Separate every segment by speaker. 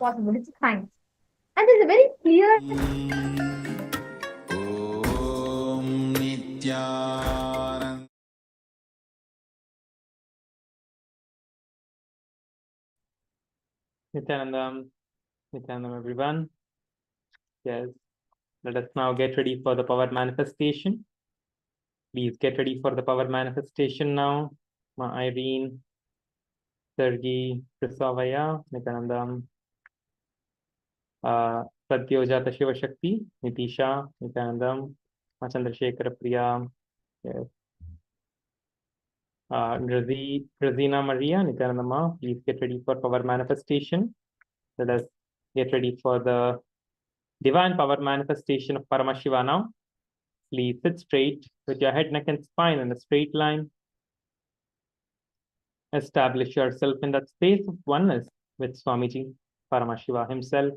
Speaker 1: possible. It's a science. And there's a very clear.
Speaker 2: Nithyananda, Nithyananda, everyone. Yes, let us now get ready for the power manifestation. Please get ready for the power manifestation now. Irene, Sergey, Krisavaya, Nithyananda, Pratyojata Shiva Shakti, Nitisha, Nithyananda, Chandrasekhara Priya, yes. Grazina Maria, Nithyananda, please get ready for power manifestation. Let us get ready for the divine power manifestation of Paramashiva now. Please sit straight with your head, neck, and spine in a straight line. Establish yourself in that space of oneness with Swamiji, Paramashiva himself.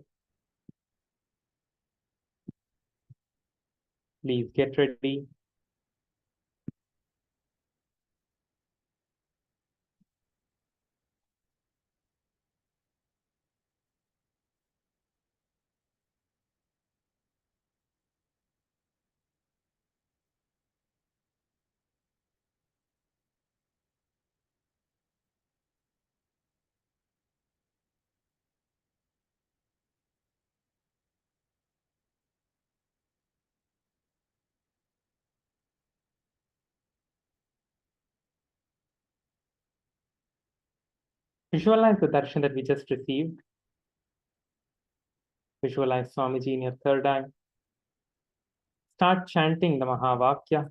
Speaker 2: Please get ready. Visualize the darshan that we just received. Visualize Swamiji in your third eye. Start chanting the Mahavakya.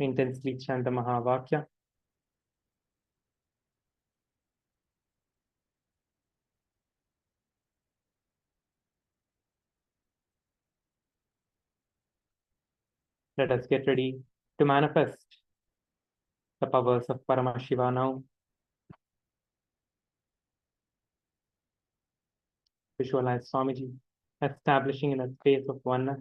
Speaker 2: Intensely chant the Mahavakya. Let us get ready to manifest the powers of Paramashiva now. Visualize Swamiji establishing in a space of oneness.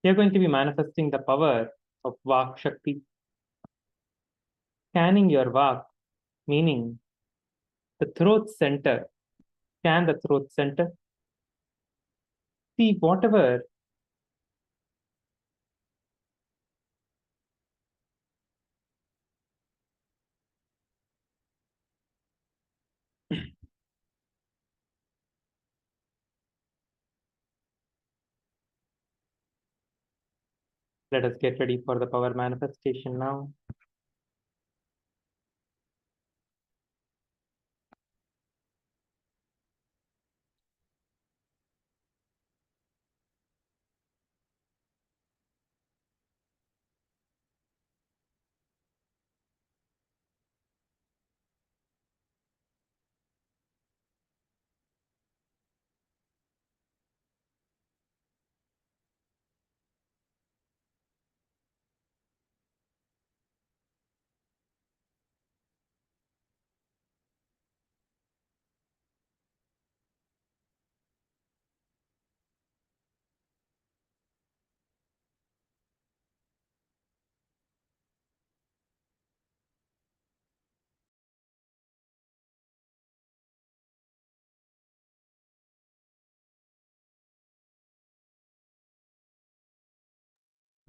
Speaker 2: You're going to be manifesting the power of Vak Shakti. Scanning your Vak, meaning the throat center. Scan the throat center. See whatever let us get ready for the power manifestation now.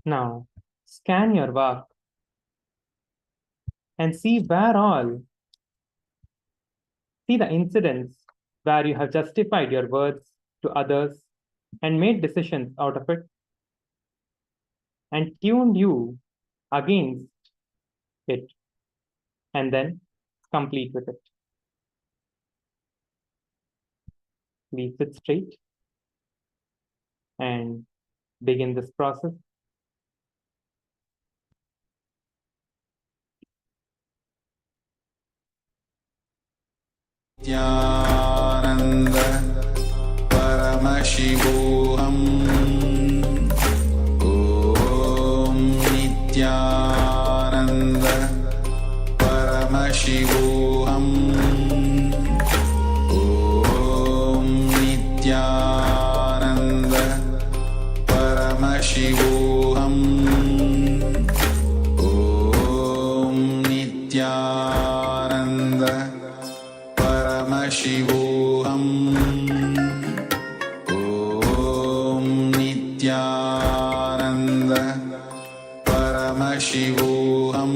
Speaker 2: Now, scan your Vak and see the incidents where you have justified your words to others and made decisions out of it and tuned you against it, and then complete with it. Please sit straight and begin this process.
Speaker 3: Nithyananda Paramashivoham Om Nithyananda Paramashivoham Om Nithyananda Paramashivoham Om Nithyananda Paramashivoham Om Nithyananda Paramashivoham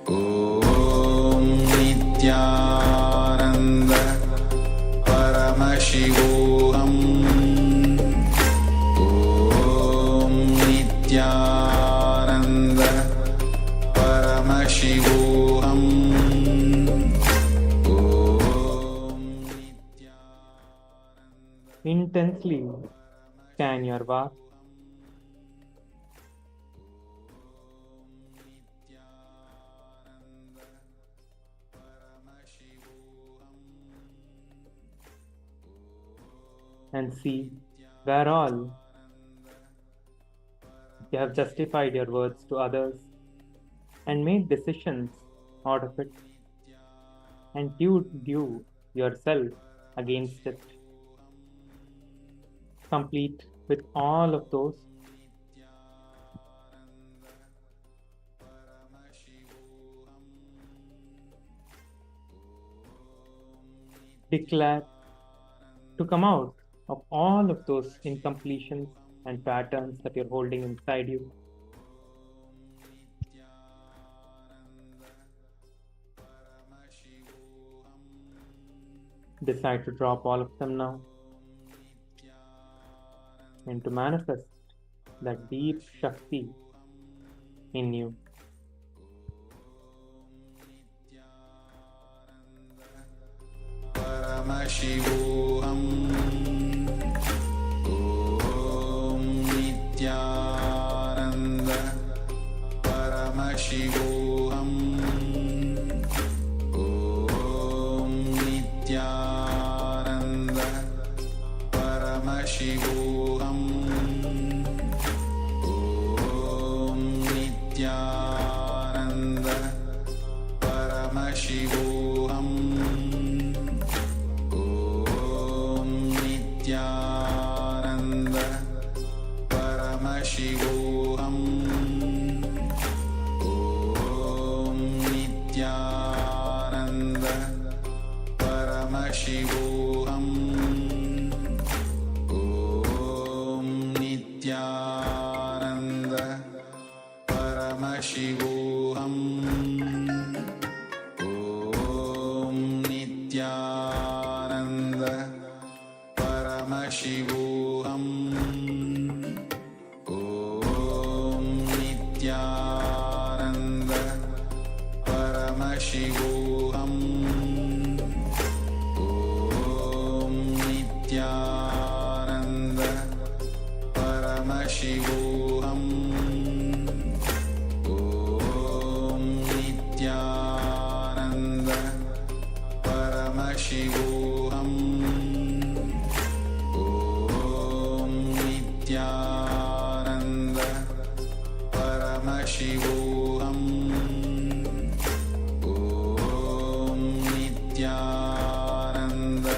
Speaker 3: Om Nithyananda Paramashivoham Om Nithyananda Paramashivoham
Speaker 2: Intensely scan your vast and see where all you have justified your words to others and made decisions out of it and you yourself against it. Complete with all of those. Declare to come out of all of those incompletions and patterns that you're holding inside you. Decide to drop all of them now and to manifest that deep Shakti in you.
Speaker 3: Paramashivoham Om Nithyananda Paramashivoham Om Nithyananda Paramashivoham Om Nithyananda Paramashivoham Nithyananda Paramashivoham Om Nithyananda Paramashivoham Om Nithyananda Paramashivoham Om Nithyananda Paramashivoham Om Nithyananda Paramashivoham Om Nithyananda Paramashivoham Om Nithyananda Paramashivoham Om Nithyananda Paramashivoham Om Nithyananda Paramashivoham Om Nithyananda Paramashivoham Om Nithyananda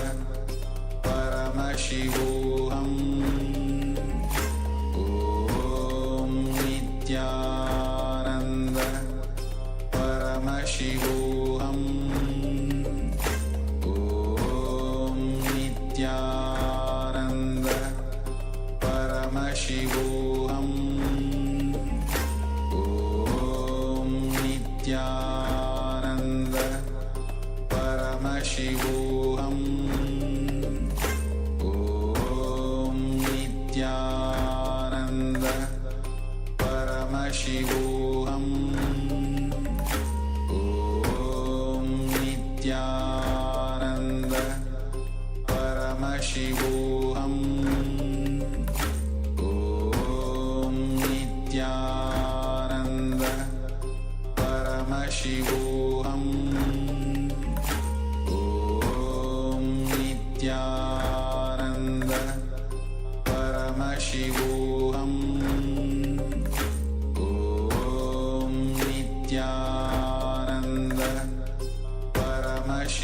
Speaker 3: Paramashivoham Om Nithyananda Paramashivoham Om Nithyananda Paramashivoham Om Nithyananda Paramashivoham Om Nithyananda Paramashivoham Om Nithyananda Paramashivoham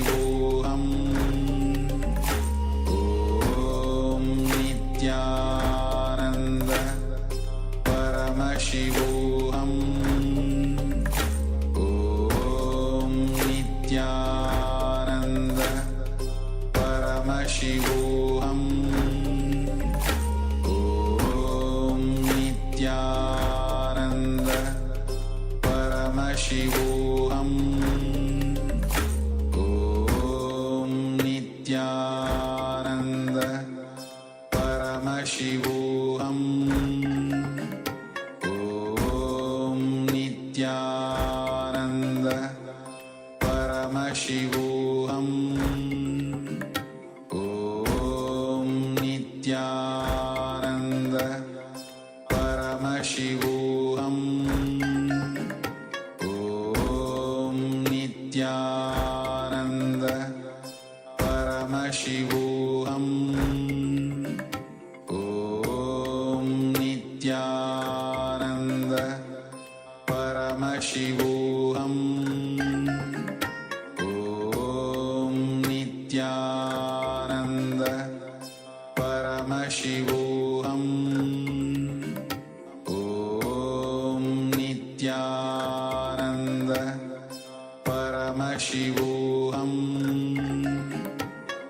Speaker 3: Paramashivoham Om Nithyananda Paramashivoham Om Nithyananda Paramashivoham Om Nithyananda Paramashivoham Om Nithyananda Paramashivoham Om Nithyananda Paramashivoham Om Nithyananda Paramashivoham Om Nithyananda Paramashivoham Om Nithyananda Paramashivoham Om Nithyananda Paramashivoham Om Nithyananda Paramashivoham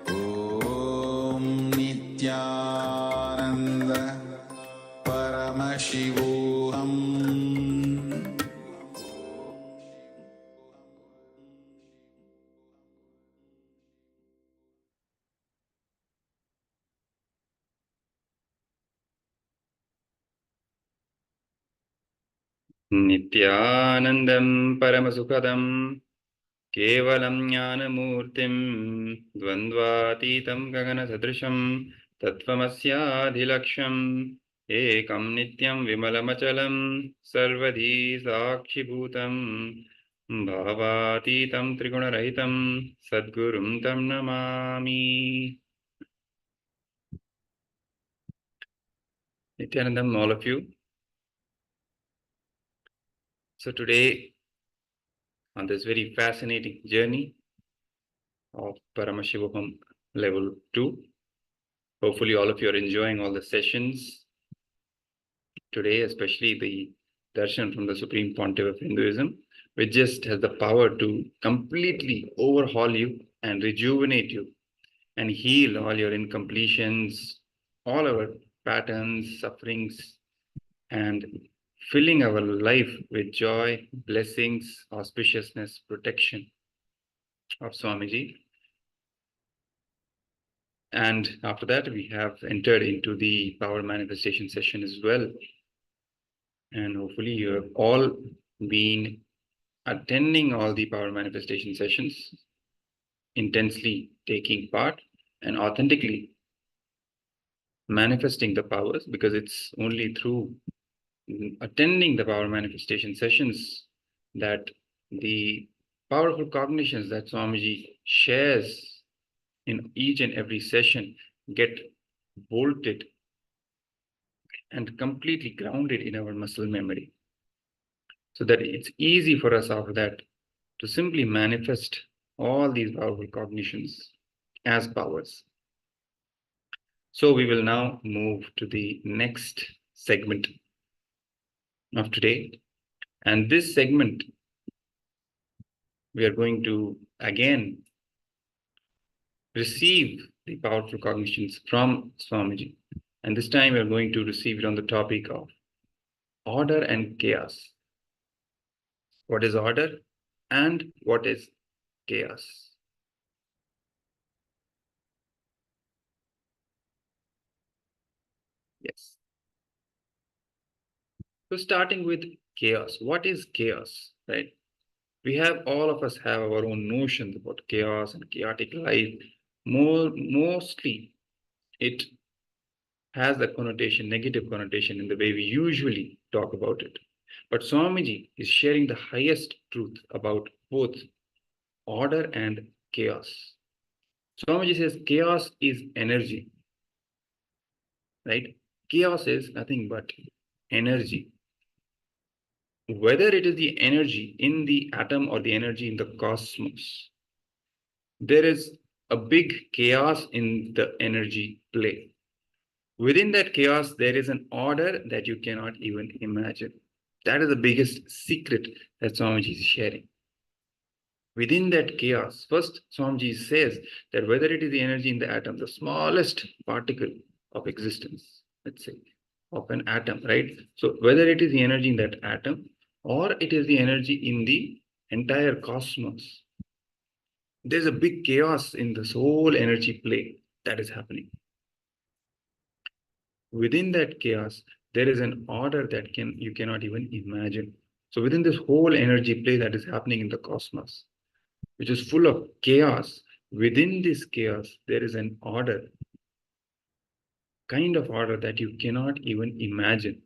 Speaker 3: Om Nithyananda Paramashivoham
Speaker 4: Nithyanandam Paramasukadam Kevalam Jnanamurtim Dvandvatitam Gagana Sadrisham Tattvamasyaadhilaksham Ekam Nityam Vimalamachalam Sarvadhi Sakshibhutam Bhavatitam Trigunarahitam Sadgurum Tam Namami. Nithyanandam, all of you. So today, on this very fascinating journey of Paramashivoham Level 2, hopefully all of you are enjoying all the sessions today, especially the darshan from the Supreme Pontiff of Hinduism, which just has the power to completely overhaul you and rejuvenate you and heal all your incompletions, all our patterns, sufferings, and filling our life with joy, blessings, auspiciousness, protection of Swamiji. And after that, we have entered into the power manifestation session as well. And hopefully you have all been attending all the power manifestation sessions, intensely taking part and authentically manifesting the powers, because it's only through attending the power manifestation sessions that the powerful cognitions that Swamiji shares in each and every session get bolted and completely grounded in our muscle memory, so that it's easy for us after that to simply manifest all these powerful cognitions as powers. So we will now move to the next segment of today. And this segment, we are going to again receive the powerful cognitions from Swamiji. And this time we are going to receive it on the topic of order and chaos. What is order and what is chaos? Yes. So starting with chaos. What is chaos, right? All of us have our own notions about chaos and chaotic life. Mostly it has the connotation, negative connotation in the way we usually talk about it. But Swamiji is sharing the highest truth about both order and chaos. Swamiji says chaos is energy, right? Chaos is nothing but energy. Whether it is the energy in the atom or the energy in the cosmos, there is a big chaos in the energy play. Within that chaos, there is an order that you cannot even imagine. That is the biggest secret that Swamiji is sharing. Within that chaos, first Swamiji says that whether it is the energy in the atom, the smallest particle of existence, let's say, of an atom, right? So whether it is the energy in that atom or it is the energy in the entire cosmos, there's a big chaos in this whole energy play that is happening. Within that chaos, there is an order that you cannot even imagine. So within this whole energy play that is happening in the cosmos, which is full of chaos, within this chaos, there is an order, kind of order that you cannot even imagine.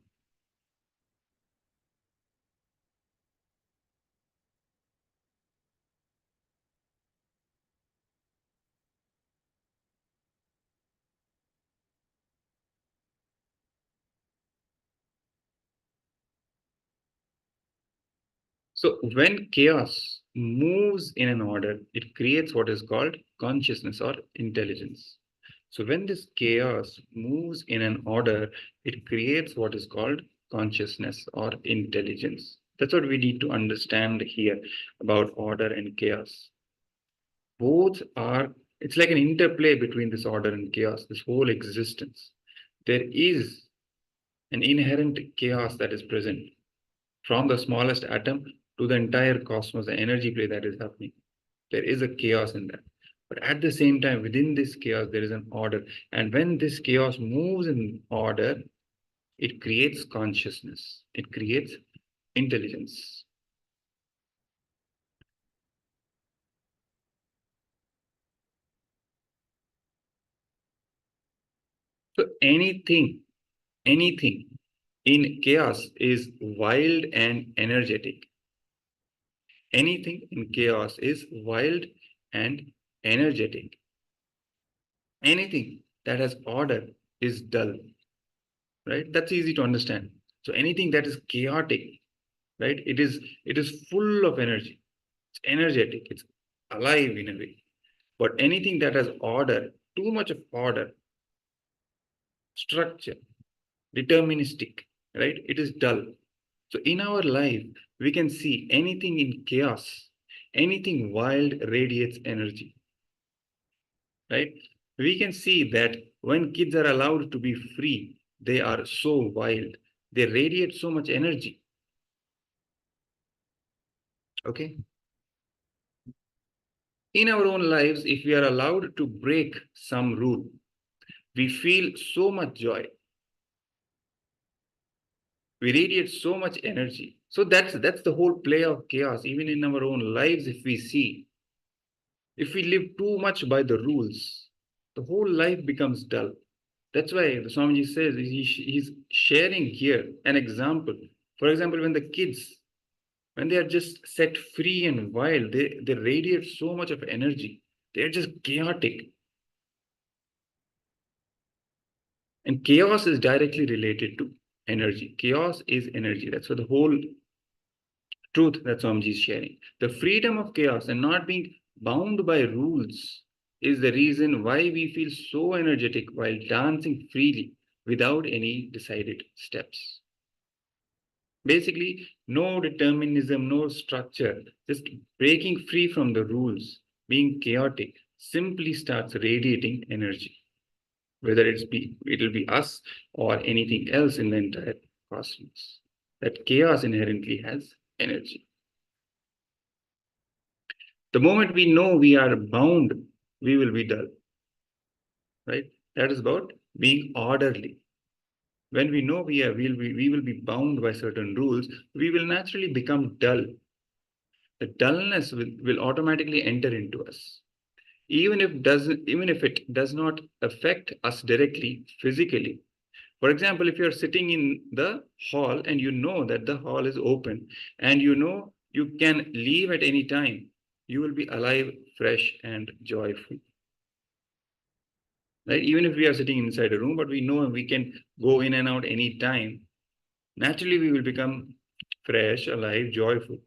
Speaker 4: So when chaos moves in an order, it creates what is called consciousness or intelligence. So when this chaos moves in an order, it creates what is called consciousness or intelligence. That's what we need to understand here about order and chaos. Both are, it's like an interplay between this order and chaos, this whole existence. There is an inherent chaos that is present from the smallest atom to the entire cosmos, the energy play that is happening. There is a chaos in that. But at the same time, within this chaos, there is an order. And when this chaos moves in order, it creates consciousness, it creates intelligence. So anything in chaos is wild and energetic. Anything in chaos is wild and energetic. Anything that has order is dull, right? That's easy to understand. So anything that is chaotic, right? It is full of energy. It's energetic. It's alive in a way. But anything that has order, too much of order, structure, deterministic, right? It is dull. So in our life, we can see anything in chaos, anything wild radiates energy, right? We can see that when kids are allowed to be free, they are so wild. They radiate so much energy. Okay. In our own lives, if we are allowed to break some rule, we feel so much joy. We radiate so much energy. So that's the whole play of chaos. Even in our own lives, if we see, if we live too much by the rules, the whole life becomes dull. That's why the Swamiji says he's sharing here an example. For example, when the kids, when they are just set free and wild, they radiate so much of energy. They're just chaotic. And chaos is directly related to energy. Chaos is energy. That's what the whole truth that Swamiji is sharing. The freedom of chaos and not being bound by rules is the reason why we feel so energetic while dancing freely without any decided steps. Basically, no determinism, no structure, just breaking free from the rules, being chaotic, simply starts radiating energy. Whether it'll be us or anything else in the entire cosmos. That chaos inherently has energy. The moment we know we are bound, we will be dull. Right? That is about being orderly. When we know we will be bound by certain rules, we will naturally become dull. The dullness will automatically enter into us. Even if it does not affect us directly physically. For example, if you're sitting in the hall and you know that the hall is open and you know you can leave at any time, you will be alive, fresh, and joyful. Right? Even if we are sitting inside a room, but we know we can go in and out any time, naturally we will become fresh, alive, joyful.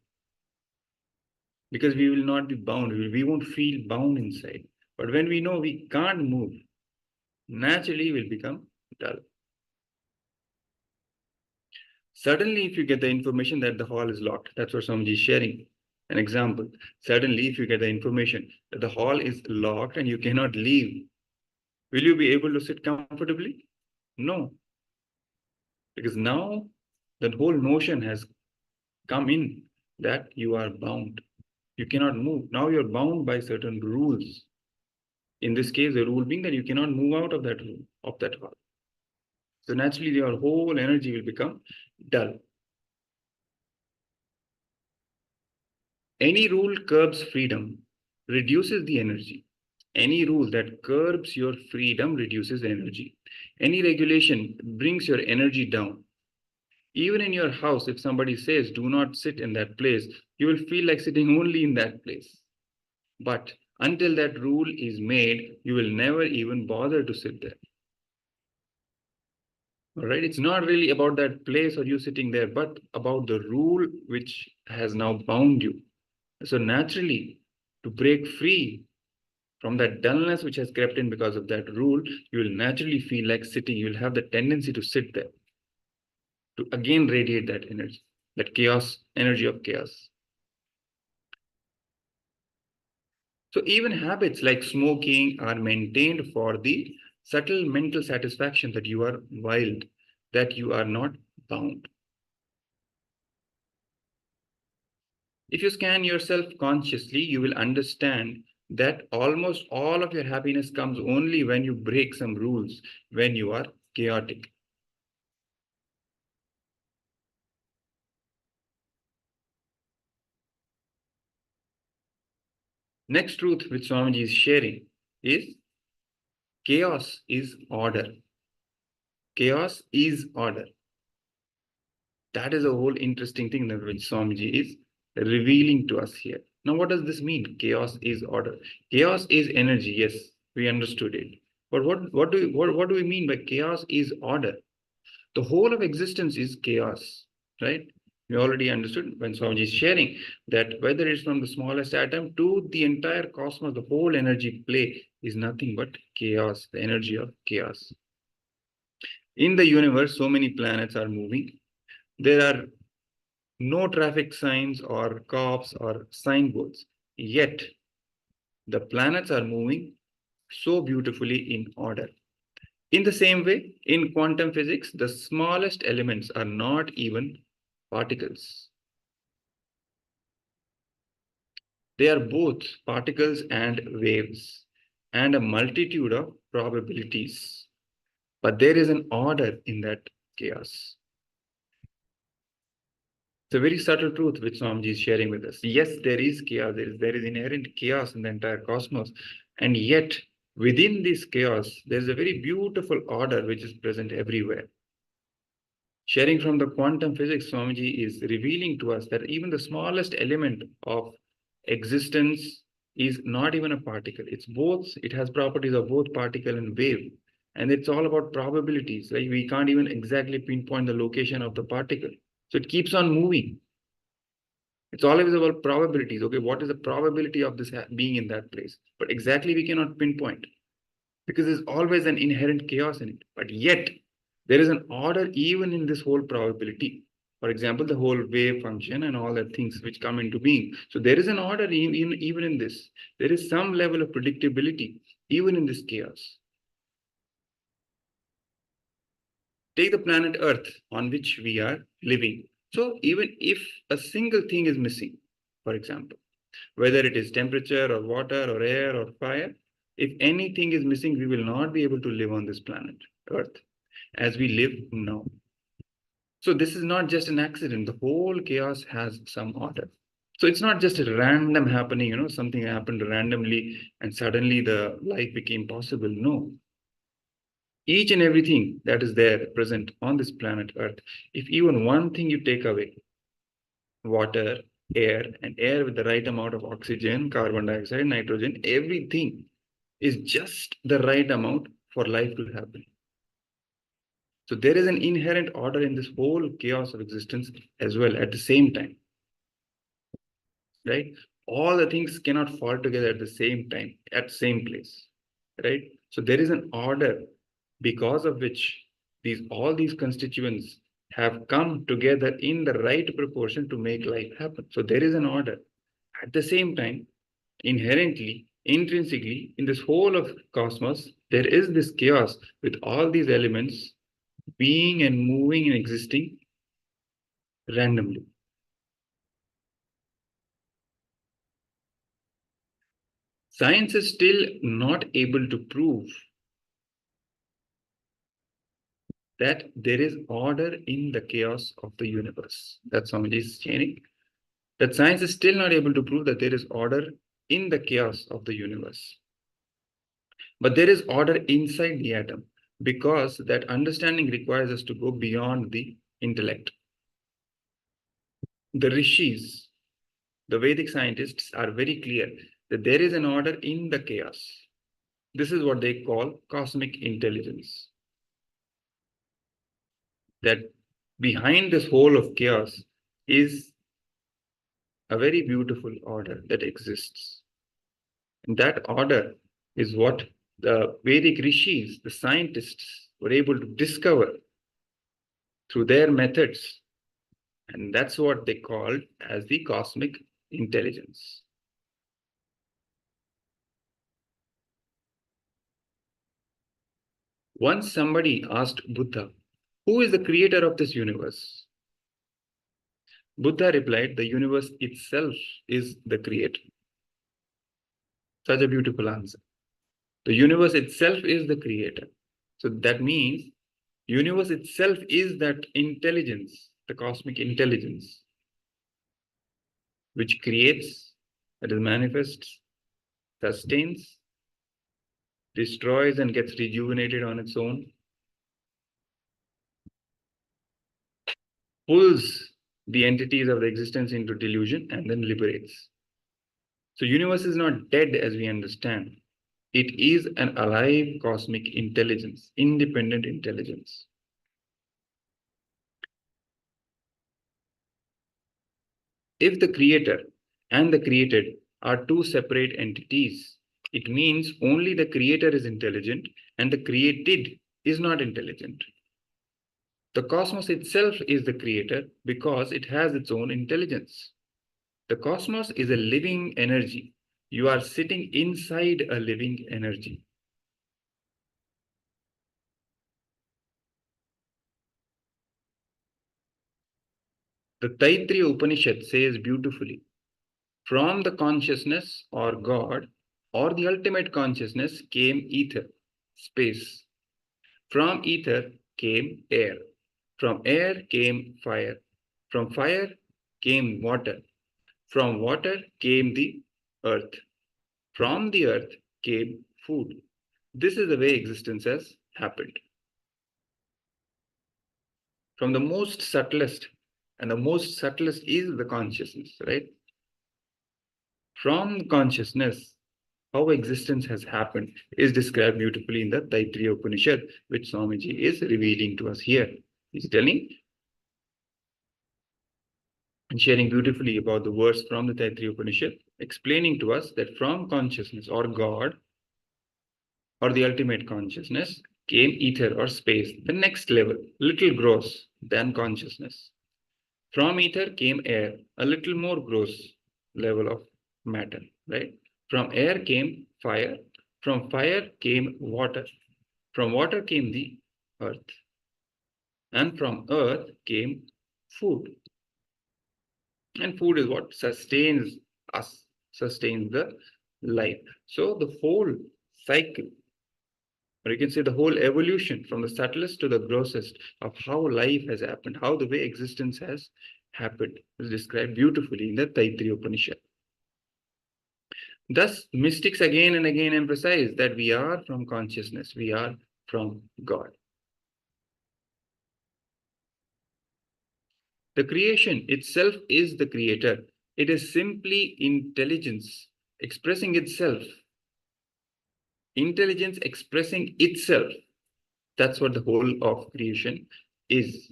Speaker 4: because we will not be bound. We won't feel bound inside. But when we know we can't move, naturally we'll become dull. Suddenly, if you get the information that the hall is locked, that's what somebody is sharing. An example. Suddenly, if you get the information that the hall is locked and you cannot leave, will you be able to sit comfortably? No. Because now the whole notion has come in that you are bound. You cannot move. Now you're bound by certain rules. In this case, the rule being that you cannot move out of that room, of that hall. So naturally, your whole energy will become dull. Any rule curbs freedom, reduces the energy. Any rule that curbs your freedom reduces energy. Any regulation brings your energy down. Even in your house, if somebody says, do not sit in that place, you will feel like sitting only in that place. But until that rule is made, you will never even bother to sit there. All right, it's not really about that place or you sitting there, but about the rule which has now bound you. So naturally, to break free from that dullness which has crept in because of that rule, you will naturally feel like sitting. You will have the tendency to sit there, to again radiate that energy, that chaos, energy of chaos. So even habits like smoking are maintained for the subtle mental satisfaction that you are wild, that you are not bound. If you scan yourself consciously, you will understand that almost all of your happiness comes only when you break some rules, when you are chaotic. Next truth which Swamiji is sharing is chaos is order. Chaos is order. That is a whole interesting thing that which Swamiji is revealing to us here. Now, what does this mean? Chaos is order. Chaos is energy. Yes, we understood it. But what do we mean by chaos is order? The whole of existence is chaos, right? We already understood when Swamiji is sharing that whether it's from the smallest atom to the entire cosmos, the whole energy play is nothing but chaos, the energy of chaos. In the universe, so many planets are moving. There are no traffic signs or cops or signboards. Yet, the planets are moving so beautifully in order. In the same way, in quantum physics, the smallest elements are not even particles. They are both particles and waves, and a multitude of probabilities. But there is an order in that chaos. It's a very subtle truth which Swamiji is sharing with us. Yes, there is chaos. There is inherent chaos in the entire cosmos. And yet, within this chaos, there's a very beautiful order which is present everywhere. Sharing from the quantum physics, Swamiji is revealing to us that even the smallest element of existence is not even a particle. It's both, it has properties of both particle and wave. And it's all about probabilities. Like we can't even exactly pinpoint the location of the particle. So it keeps on moving. It's always about probabilities. Okay, what is the probability of this being in that place? But exactly we cannot pinpoint because there's always an inherent chaos in it. But yet, there is an order even in this whole probability. For example, the whole wave function and all the things which come into being. So there is an order even in this. There is some level of predictability even in this chaos. Take the planet Earth on which we are living. So even if a single thing is missing, for example, whether it is temperature or water or air or fire, if anything is missing, we will not be able to live on this planet Earth as we live now. So this is not just an accident. The whole chaos has some order. So it's not just a random happening, something happened randomly and suddenly the life became possible. No. Each and everything that is there present on this planet Earth, if even one thing you take away, water, air, and air with the right amount of oxygen, carbon dioxide, nitrogen, everything is just the right amount for life to happen. So there is an inherent order in this whole chaos of existence as well at the same time, right? all the things cannot fall together at the same time, at same place, right? So there is an order because of which all these constituents have come together in the right proportion to make life happen. So there is an order. At the same time, inherently, intrinsically, in this whole of cosmos, there is this chaos with all these elements being and moving and existing randomly. Science is still not able to prove that there is order in the chaos of the universe. That's Swamiji is saying. That science is still not able to prove that there is order in the chaos of the universe. But there is order inside the atom, because that understanding requires us to go beyond the intellect. The rishis, the Vedic scientists, are very clear that there is an order in the chaos. This is what they call cosmic intelligence. That behind this whole of chaos is a very beautiful order that exists. And that order is what the Vedic rishis, the scientists, were able to discover through their methods. And that's what they called as the cosmic intelligence. Once somebody asked Buddha, who is the creator of this universe? Buddha replied, the universe itself is the creator. Such a beautiful answer. The universe itself is the creator. So that means universe itself is that intelligence, the cosmic intelligence, which creates, that is manifests, sustains, destroys and gets rejuvenated on its own, pulls the entities of the existence into delusion and then liberates. So universe is not dead as we understand. It is an alive cosmic intelligence, independent intelligence. If the creator and the created are two separate entities, it means only the creator is intelligent and the created is not intelligent. The cosmos itself is the creator because it has its own intelligence. The cosmos is a living energy. You are sitting inside a living energy. The Taittiriya Upanishad says beautifully, from the consciousness or God or the ultimate consciousness came ether, space. From ether came air. From air came fire. From fire came water. From water came the earth. From the earth came food. This is the way existence has happened. From the most subtlest, and the most subtlest is the consciousness, right? From consciousness, how existence has happened is described beautifully in the Taittiriya Upanishad, which Swamiji is revealing to us here. He's telling and sharing beautifully about the verse from the Taittiriya Upanishad, explaining to us that from consciousness or God or the ultimate consciousness came ether or space, the next level, little gross than consciousness. From ether came air, a little more gross level of matter, right? From air came fire. From fire came water. From water came the earth. And from earth came food. And food is what sustains us, sustains the life. So the whole cycle, or you can say the whole evolution from the subtlest to the grossest of how life has happened, how the way existence has happened, is described beautifully in the Taittiriya Upanishad. Thus, mystics again and again emphasize that we are from consciousness, we are from God. The creation itself is the creator. It is simply intelligence expressing itself. Intelligence expressing itself. That's what the whole of creation is.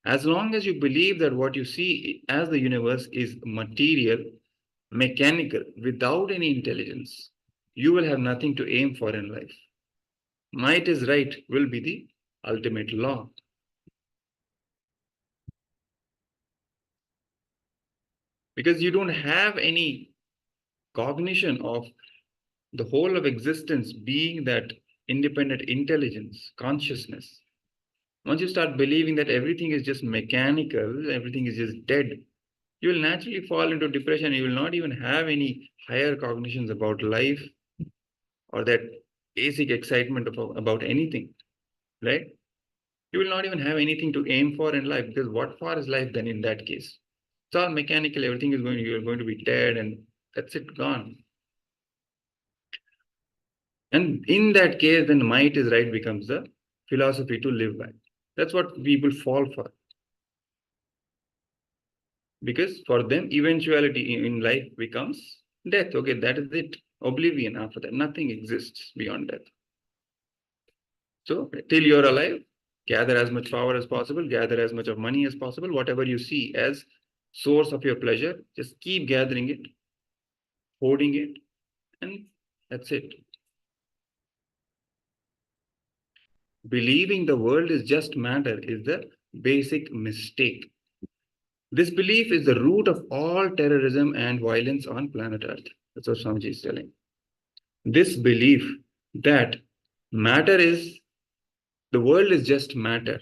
Speaker 4: As long as you believe that what you see as the universe is material, mechanical, without any intelligence, you will have nothing to aim for in life. Might is right will be the ultimate law. Because you don't have any cognition of the whole of existence being that independent intelligence, consciousness. Once you start believing that everything is just mechanical, everything is just dead, you will naturally fall into depression. You will not even have any higher cognitions about life or that basic excitement about anything, right? You will not even have anything to aim for in life, because what for is life then in that case? It's all mechanical. Everything is you're going to be dead, and that's it, gone. And in that case, then might is right becomes the philosophy to live by. That's what people fall for. Because for them, eventuality in life becomes death. Okay, that is it. Oblivion after that. Nothing exists beyond death. So till you're alive, gather as much power as possible, gather as much of money as possible, whatever you see as source of your pleasure, just keep gathering it, hoarding it, and that's it. Believing the world is just matter is the basic mistake. This belief is the root of all terrorism and violence on planet Earth. That's what Swamiji is telling. This belief that matter is, the world is just matter,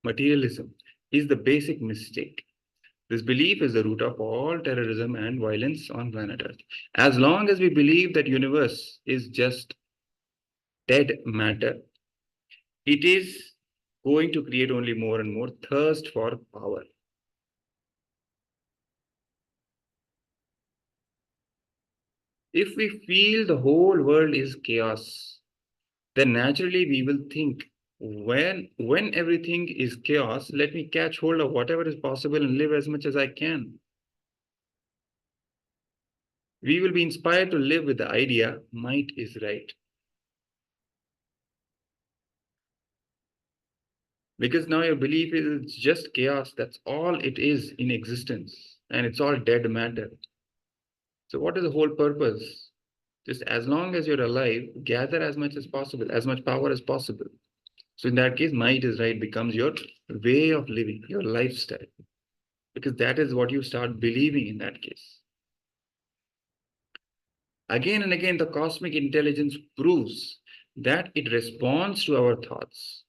Speaker 4: materialism, is the basic mistake. This belief is the root of all terrorism and violence on planet Earth. As long as we believe that universe is just dead matter, it is going to create only more and more thirst for power. If we feel the whole world is chaos, then naturally we will think, when everything is chaos, let me catch hold of whatever is possible and live as much as I can. We will be inspired to live with the idea, might is right. Because now your belief is it's just chaos. That's all it is in existence. And it's all dead matter. So what is the whole purpose? Just as long as you're alive, gather as much as possible, as much power as possible. So in that case, might is right becomes your way of living, your lifestyle. Because that is what you start believing in that case. Again and again, the cosmic intelligence proves that it responds to our thoughts.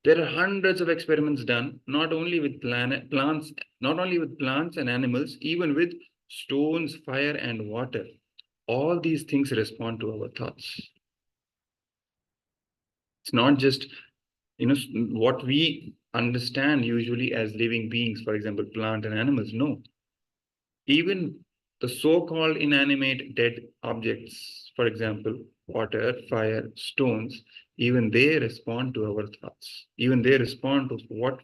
Speaker 4: There are hundreds of experiments done, not only with plants and animals, even with stones, fire, and water. All these things respond to our thoughts. It's not just, what we understand usually as living beings, for example, plant and animals. No. Even the so-called inanimate dead objects, for example, water, fire, stones, even they respond to our thoughts. Even they respond to what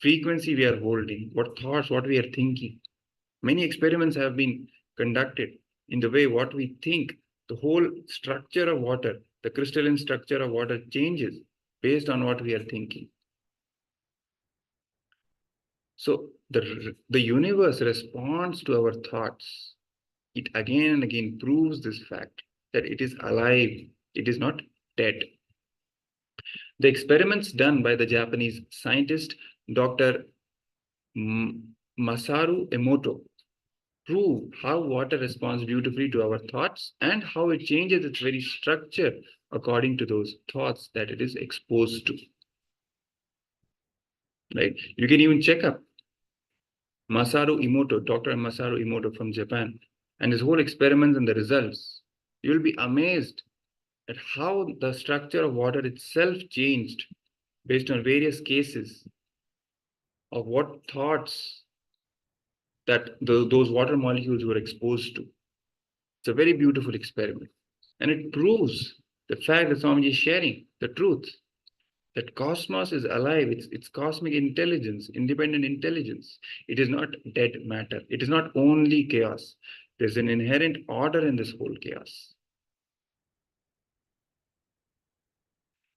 Speaker 4: frequency we are holding, what thoughts, what we are thinking. Many experiments have been conducted in the way what we think, the whole structure of water, the crystalline structure of water changes based on what we are thinking. So the universe responds to our thoughts. It again and again proves this fact that it is alive, it is not dead. The experiments done by the Japanese scientist Dr. Masaru Emoto prove how water responds beautifully to our thoughts and how it changes its very structure according to those thoughts that it is exposed to. Right? You can even check up Masaru Emoto, Dr. Masaru Emoto from Japan, and his whole experiments and the results. You will be amazed at how the structure of water itself changed based on various cases of what thoughts that those water molecules were exposed to. It's a very beautiful experiment. And it proves the fact that Swamiji is sharing the truth, that cosmos is alive. It's cosmic intelligence, independent intelligence. It is not dead matter. It is not only chaos. There's an inherent order in this whole chaos.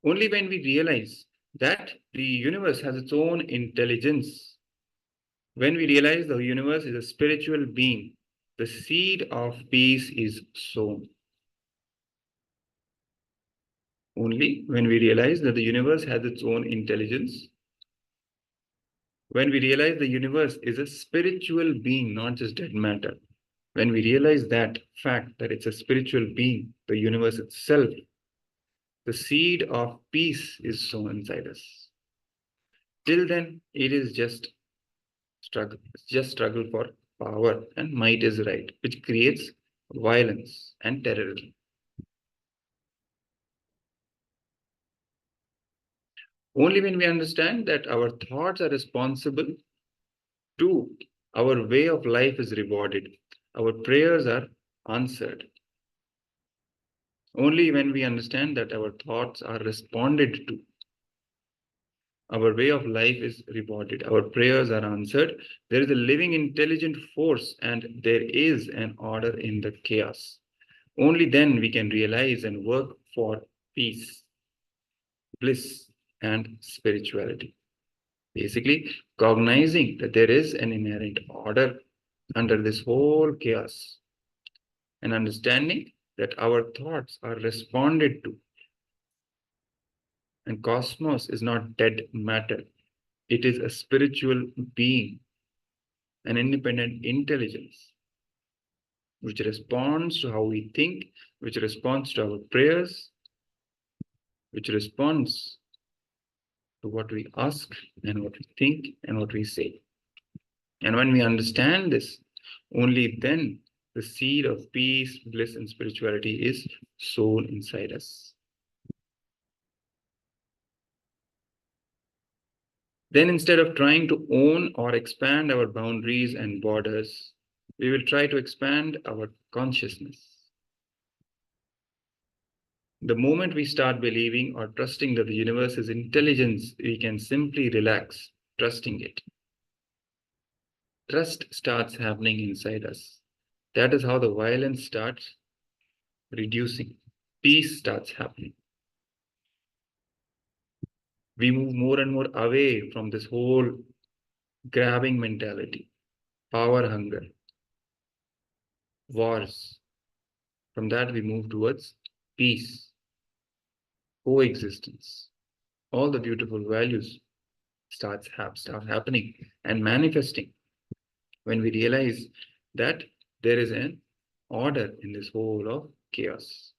Speaker 4: Only when we realize that the universe has its own intelligence, when we realize the universe is a spiritual being, the seed of peace is sown. Only when we realize that the universe has its own intelligence, when we realize the universe is a spiritual being, not just dead matter, when we realize that fact that it's a spiritual being, the universe itself, the seed of peace is sown inside us. Till then, it is just struggle. It's just struggle for power and might is right, which creates violence and terrorism. Only when we understand that our thoughts are responsible to our way of life is rewarded, our prayers are answered. Only when we understand that our thoughts are responded to, our way of life is rewarded, our prayers are answered, there is a living intelligent force and there is an order in the chaos. Only then we can realize and work for peace, bliss, and spirituality. Basically, cognizing that there is an inherent order under this whole chaos and understanding that our thoughts are responded to. And cosmos is not dead matter. It is a spiritual being, an independent intelligence, which responds to how we think, which responds to our prayers, which responds to what we ask and what we think and what we say. And when we understand this, only then the seed of peace, bliss, and spirituality is sown inside us. Then instead of trying to own or expand our boundaries and borders, we will try to expand our consciousness. The moment we start believing or trusting that the universe is intelligence, we can simply relax, trusting it. Trust starts happening inside us. That is how the violence starts reducing. Peace starts happening. We move more and more away from this whole grabbing mentality, power hunger, wars. From that, we move towards peace, coexistence. All the beautiful values start happening and manifesting when we realize that there is an order in this whole of chaos.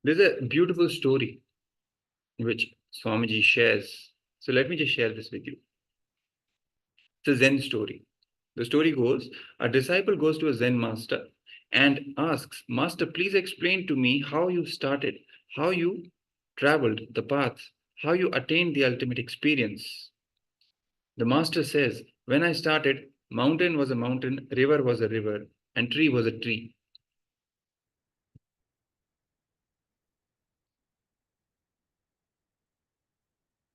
Speaker 4: There's a beautiful story which Swamiji shares. So let me just share this with you. It's a Zen story. The story goes, a disciple goes to a Zen master and asks, Master, please explain to me how you started, how you traveled the path, how you attained the ultimate experience. The master says, when I started, mountain was a mountain, river was a river, and tree was a tree.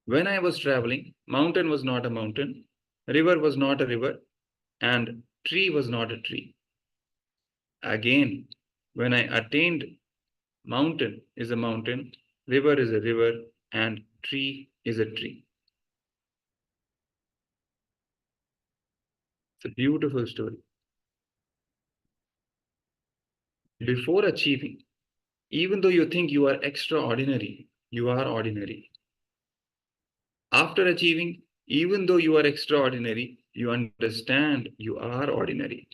Speaker 4: When I was traveling, mountain was not a mountain, river was not a river, and tree was not a tree. Again, when I attained, mountain is a mountain, river is a river, and tree is a tree. It's a beautiful story. Before achieving, even though you think you are extraordinary, you are ordinary. After achieving, even though you are extraordinary, you understand you are ordinary.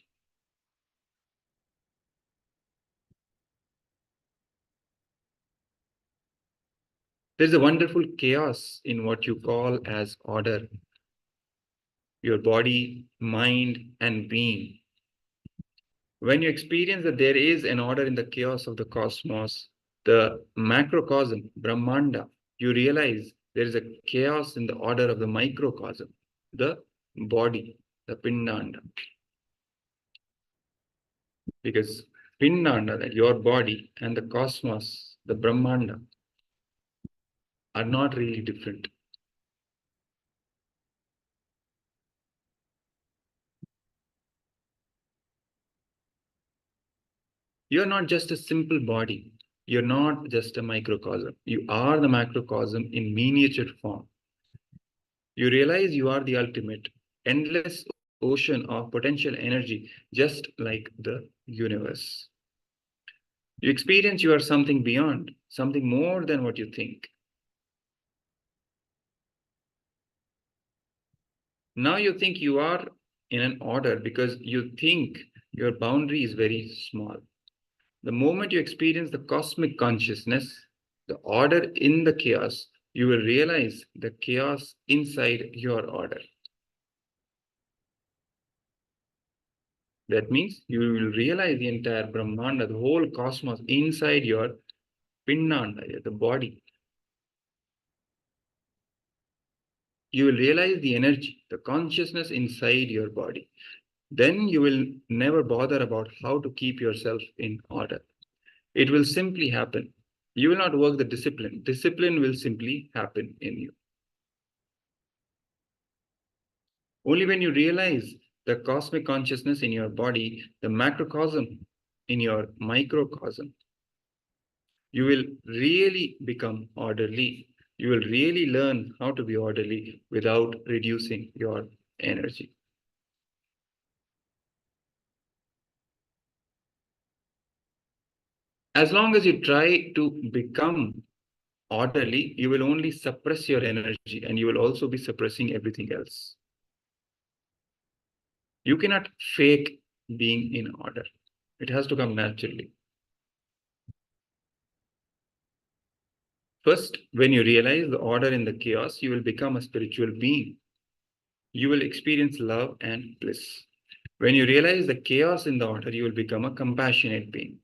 Speaker 4: There's a wonderful chaos in what you call as order. Your body, mind, and being. When you experience that there is an order in the chaos of the cosmos, the macrocosm, Brahmanda, you realize there is a chaos in the order of the microcosm, the body, the Pindanda. Because Pindanda, that your body and the cosmos the Brahmanda, are not really different. You're not just a simple body. You're not just a microcosm. You are the macrocosm in miniature form. You realize you are the ultimate, endless ocean of potential energy, just like the universe. You experience you are something beyond, something more than what you think. Now you think you are in an order because you think your boundary is very small. The moment you experience the cosmic consciousness, the order in the chaos, you will realize the chaos inside your order. That means you will realize the entire Brahmanda, the whole cosmos inside your Pindanda, the body. You will realize the energy, the consciousness inside your body. Then you will never bother about how to keep yourself in order. It will simply happen. You will not work the discipline. Discipline will simply happen in you. Only when you realize the cosmic consciousness in your body, the macrocosm in your microcosm, you will really become orderly. You will really learn how to be orderly without reducing your energy. As long as you try to become orderly, you will only suppress your energy and you will also be suppressing everything else. You cannot fake being in order. It has to come naturally. First, when you realize the order in the chaos, you will become a spiritual being. You will experience love and bliss. When you realize the chaos in the order, you will become a compassionate being.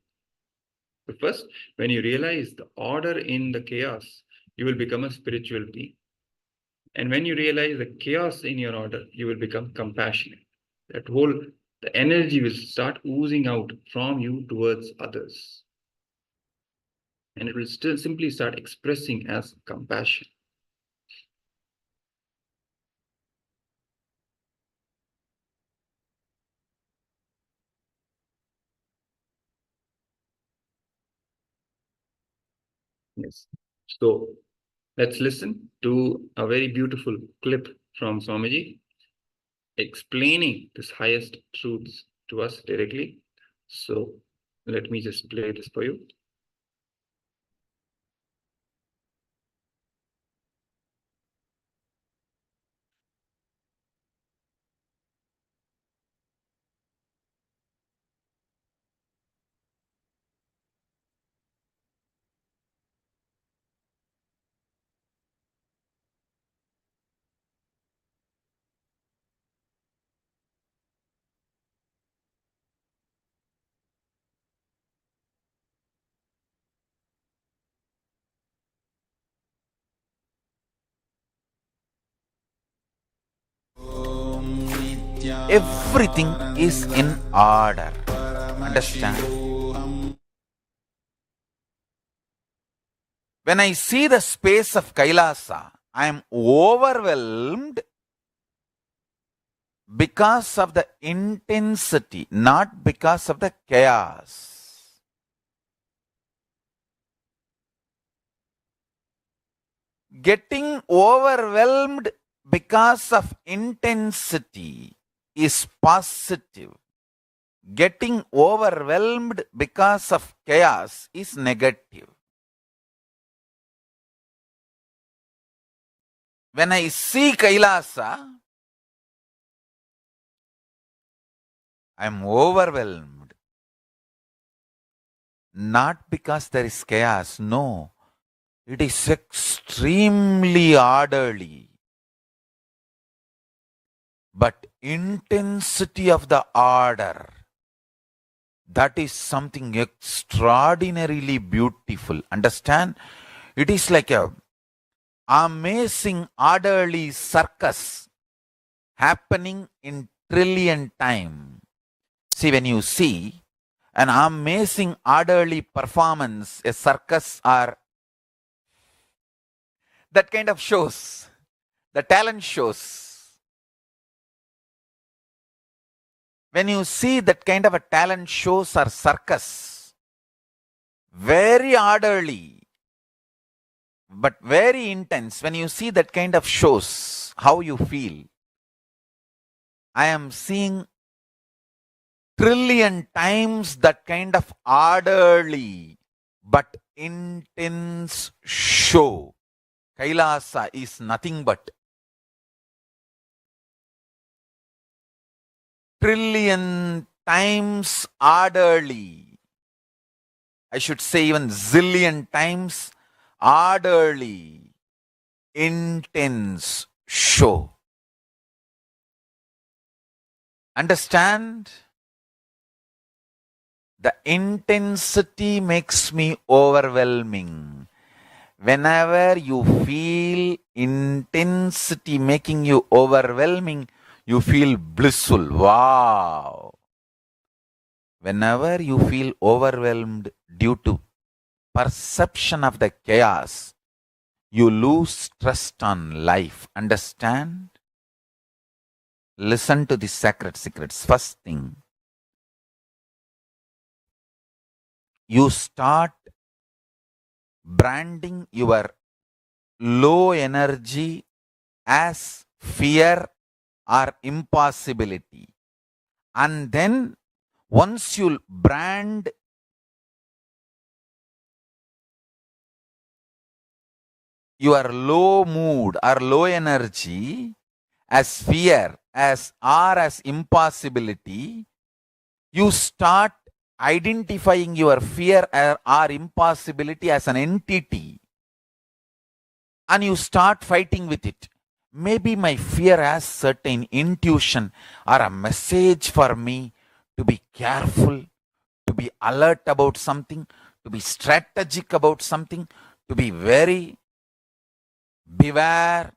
Speaker 4: So first, when you realize the order in the chaos, you will become a spiritual being. And when you realize the chaos in your order, you will become compassionate. The energy will start oozing out from you towards others. And it will still simply start expressing as compassion. Yes. So let's listen to a very beautiful clip from Swamiji explaining this highest truths to us directly. So let me just play this for you.
Speaker 5: Everything is in order. Understand? When I see the space of Kailasa, I am overwhelmed because of the intensity, not because of the chaos. Getting overwhelmed because of intensity is positive. Getting overwhelmed because of chaos is negative. When I see Kailasa, I am overwhelmed. Not because there is chaos, no. It is extremely orderly. But intensity of the order, that is something extraordinarily beautiful. Understand? It is like a amazing orderly circus happening in trillion time. See, when you see an amazing orderly performance, a circus or that kind of shows, the talent shows. When you see that kind of a talent shows or circus, very orderly, but very intense, when you see that kind of shows, how you feel? I am seeing trillion times that kind of orderly but intense show. Kailasa is nothing but trillion times orderly. I should say even zillion times orderly, intense show. Understand? The intensity makes me overwhelming. Whenever you feel intensity making you overwhelming, you feel blissful. Wow! Whenever you feel overwhelmed due to perception of the chaos, you lose trust on life. Understand? Listen to the sacred secrets. First thing, you start branding your low energy as fear or impossibility. And then once you brand your low mood or low energy as fear or as impossibility, you start identifying your fear or impossibility as an entity, and you start fighting with it. Maybe my fear has certain intuition or a message for me to be careful, to be alert about something, to be strategic about something, to be very beware.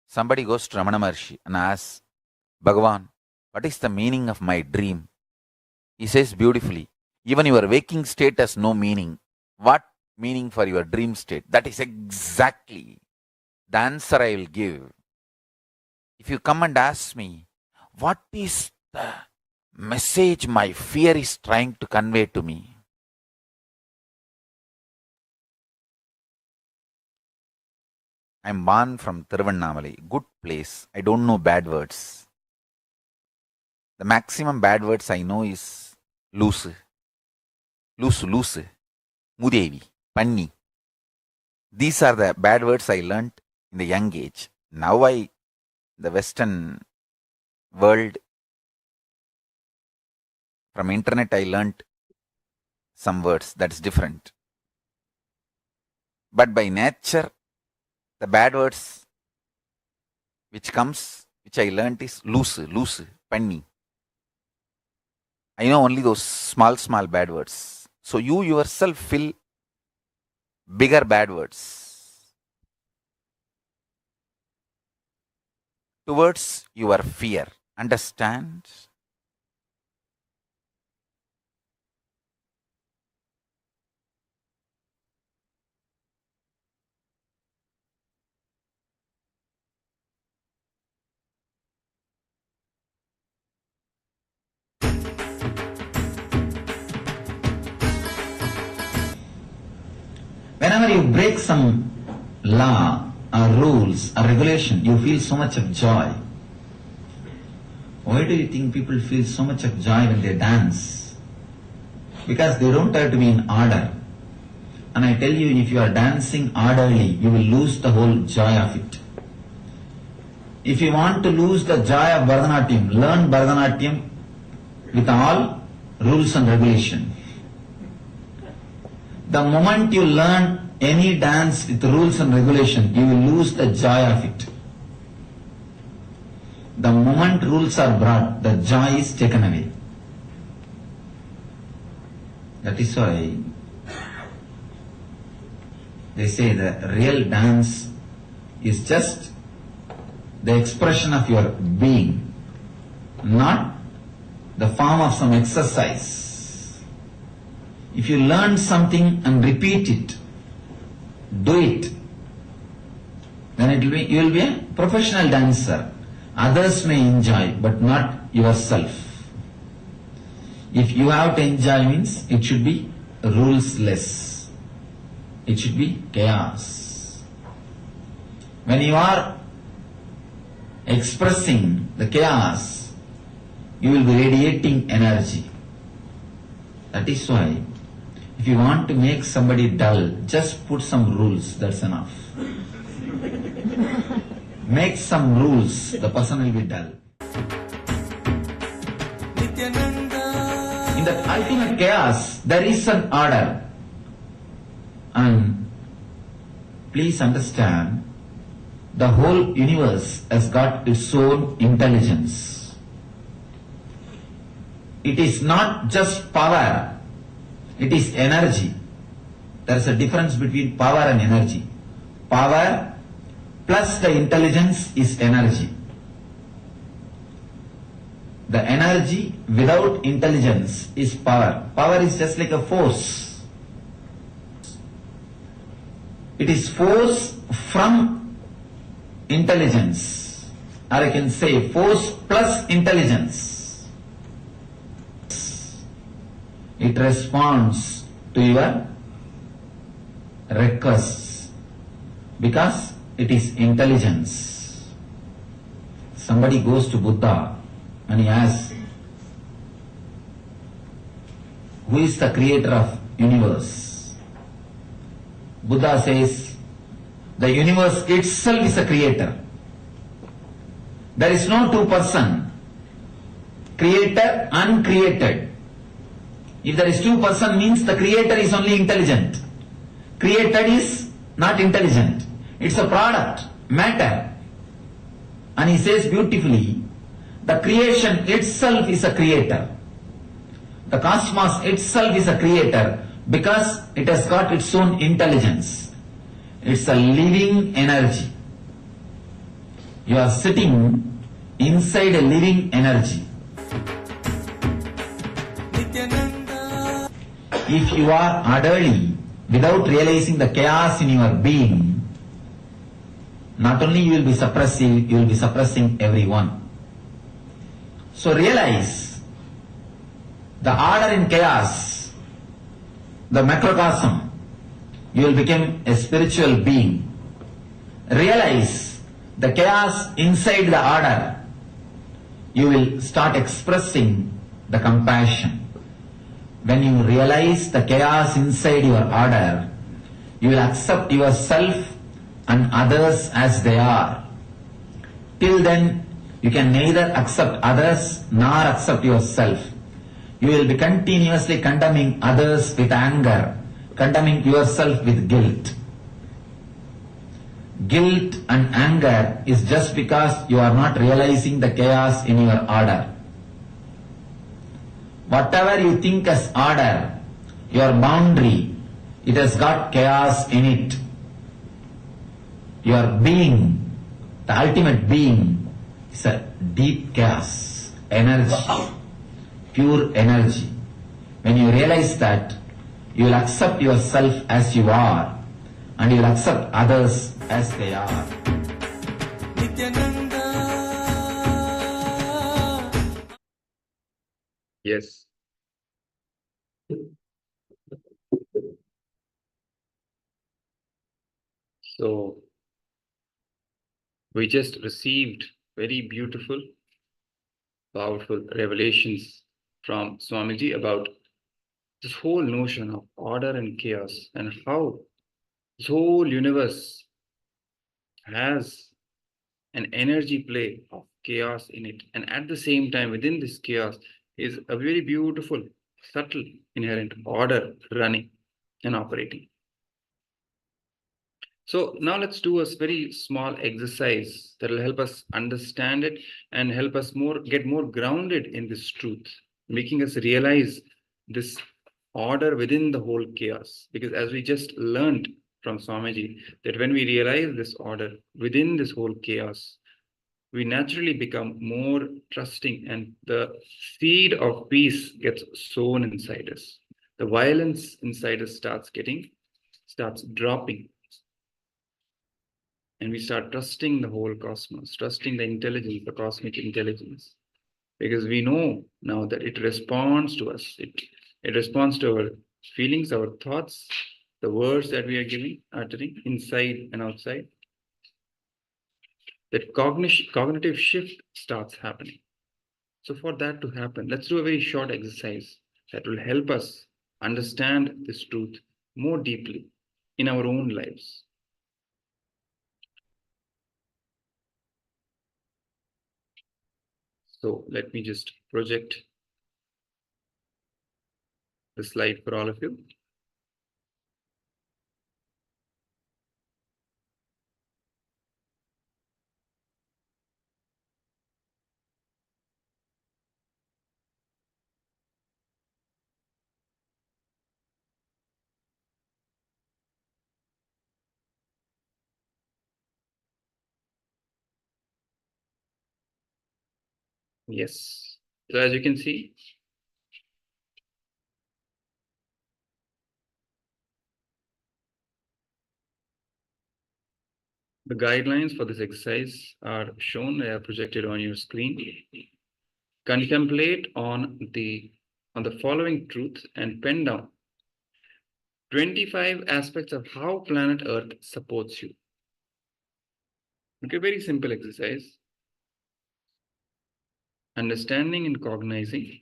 Speaker 5: Somebody goes to Ramana Maharshi and asks, Bhagavan, what is the meaning of my dream? He says beautifully, even your waking state has no meaning. What meaning for your dream state? That is exactly the answer I will give. If you come and ask me, what is the message my fear is trying to convey to me? I am born from Thiruvannamalai, good place. I don't know bad words. The maximum bad words I know is loose, mudevi, panni. These are the bad words I learnt in the young age. Now the Western world, from internet I learnt some words. That's different. But by nature, the bad words which I learnt is loose, panni. I know only those small bad words. So you yourself fill bigger bad words towards your fear. Understand?
Speaker 6: Whenever you break some law or rules or regulation, you feel so much of joy. Why do you think people feel so much of joy when they dance? Because they don't have to be in order. And I tell you, if you are dancing orderly, you will lose the whole joy of it. If you want to lose the joy of Bharatanatyam, learn Bharatanatyam with all rules and regulation. The moment you learn any dance with rules and regulation, you will lose the joy of it. The moment rules are brought, the joy is taken away. That is why they say the real dance is just the expression of your being, not the form of some exercise. If you learn something and repeat it, do it, then you will be a professional dancer. Others may enjoy, but not yourself. If you have to enjoy means it should be rules-less. It should be chaos. When you are expressing the chaos, you will be radiating energy. That is why if you want to make somebody dull, just put some rules, that's enough. Make some rules, the person will be dull. In the ultimate chaos, there is an order. And please understand, the whole universe has got its own intelligence. It is not just power, it is energy. There is a difference between power and energy. Power plus the intelligence is energy. The energy without intelligence is power. Power is just like a force. It is force from intelligence, or I can say force plus intelligence. It responds to your requests because it is intelligence. Somebody goes to Buddha and he asks, who is the creator of universe? Buddha says, the universe itself is a creator. There is no two-person, creator, uncreated. If there is two-person means the creator is only intelligent. Created is not intelligent. It's a product, matter. And he says beautifully, the creation itself is a creator. The cosmos itself is a creator because it has got its own intelligence. It's a living energy. You are sitting inside a living energy. If you are utterly, without realizing the chaos in your being, not only you will be suppressive, you will be suppressing everyone. So realize the order in chaos, the macrocosm, you will become a spiritual being. Realize the chaos inside the order, you will start expressing the compassion. When you realize the chaos inside your order, you will accept yourself and others as they are. Till then, you can neither accept others nor accept yourself. You will be continuously condemning others with anger, condemning yourself with guilt. Guilt and anger is just because you are not realizing the chaos in your order. Whatever you think as order, your boundary, it has got chaos in it. Your being, the ultimate being, is a deep chaos, energy, pure energy. When you realize that, you will accept yourself as you are and you will accept others as they are.
Speaker 4: Yes. So we just received very beautiful, powerful revelations from Swamiji about this whole notion of order and chaos and how this whole universe has an energy play of chaos in it. And at the same time, within this chaos is a very beautiful, subtle, inherent order running and operating. So now let's do a very small exercise that will help us understand it and help us get more grounded in this truth, making us realize this order within the whole chaos. Because as we just learned from Swamiji, that when we realize this order within this whole chaos, we naturally become more trusting, and the seed of peace gets sown inside us. The violence inside us starts dropping, and we start trusting the whole cosmos, trusting the intelligence, the cosmic intelligence, because we know now that it responds to us. It responds to our feelings, our thoughts, the words that we are uttering inside and outside. That cognitive shift starts happening. So for that to happen, let's do a very short exercise that will help us understand this truth more deeply in our own lives. So let me just project the slide for all of you. Yes. So as you can see, the guidelines for this exercise are shown, they are projected on your screen. Contemplate on the following truth and pen down 25 aspects of how planet Earth supports you. Okay, very simple exercise. Understanding and cognizing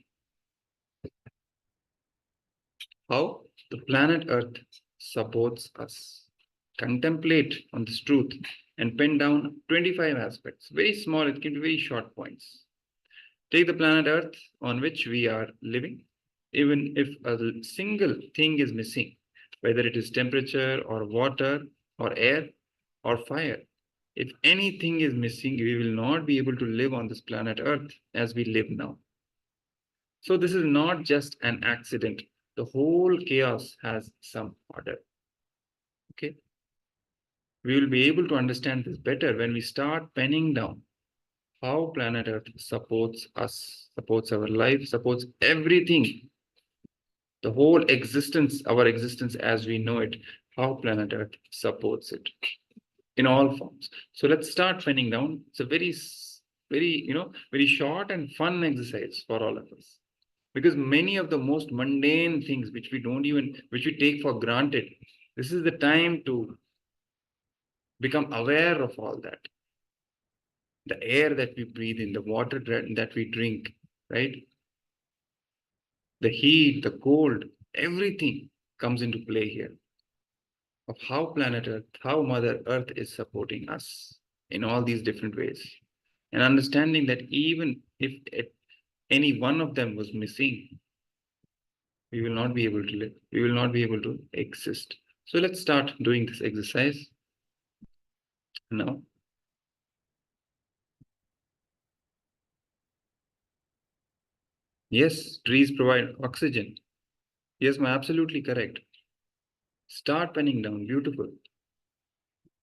Speaker 4: how the planet Earth supports us. Contemplate on this truth and pen down 25 aspects. Very small, it can be very short points. Take the planet Earth on which we are living. Even if a single thing is missing, whether it is temperature or water or air or fire, if anything is missing, we will not be able to live on this planet Earth as we live now. So this is not just an accident. The whole chaos has some order. Okay. We will be able to understand this better when we start penning down how planet Earth supports us, supports our life, supports everything. The whole existence, our existence as we know it, how planet Earth supports it in all forms. So let's start penning down. It's a very short and fun exercise for all of us. Because many of the most mundane things which we take for granted, this is the time to become aware of all that. The air that we breathe in, the water that we drink, right? The heat, the cold, everything comes into play here of how planet Earth, how Mother Earth is supporting us in all these different ways. And understanding that even if any one of them was missing, we will not be able to live. We will not be able to exist. So let's start doing this exercise now. Yes, trees provide oxygen. Yes, ma, absolutely correct. Start penning down. Beautiful.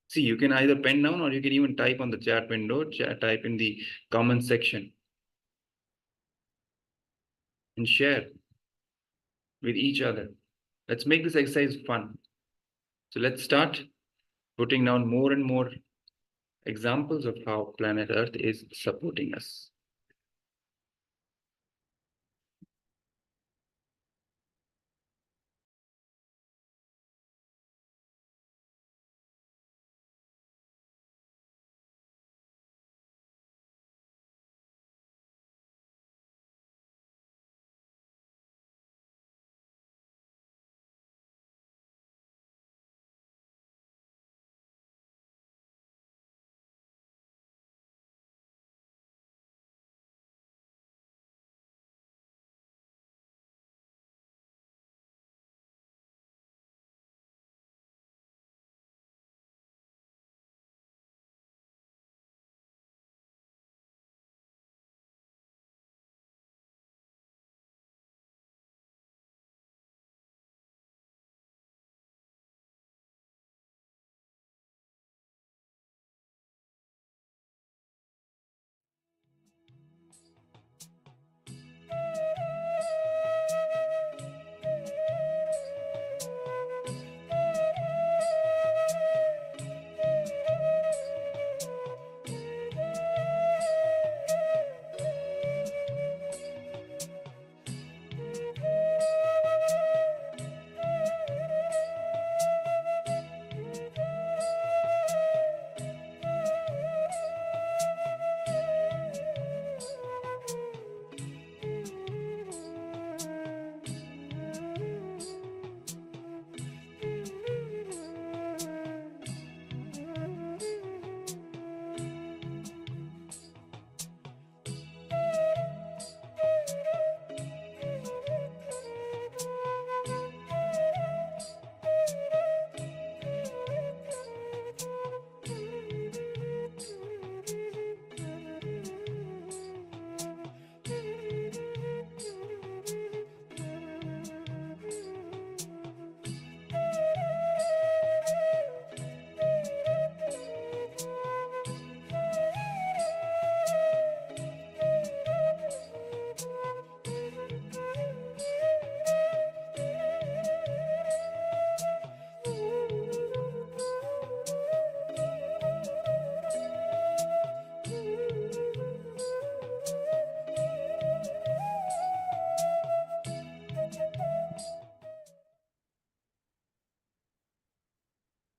Speaker 4: See, you can either pen down or you can even type on the chat window, type in the comment section and share with each other. Let's make this exercise fun. So let's start putting down more and more examples of how planet Earth is supporting us.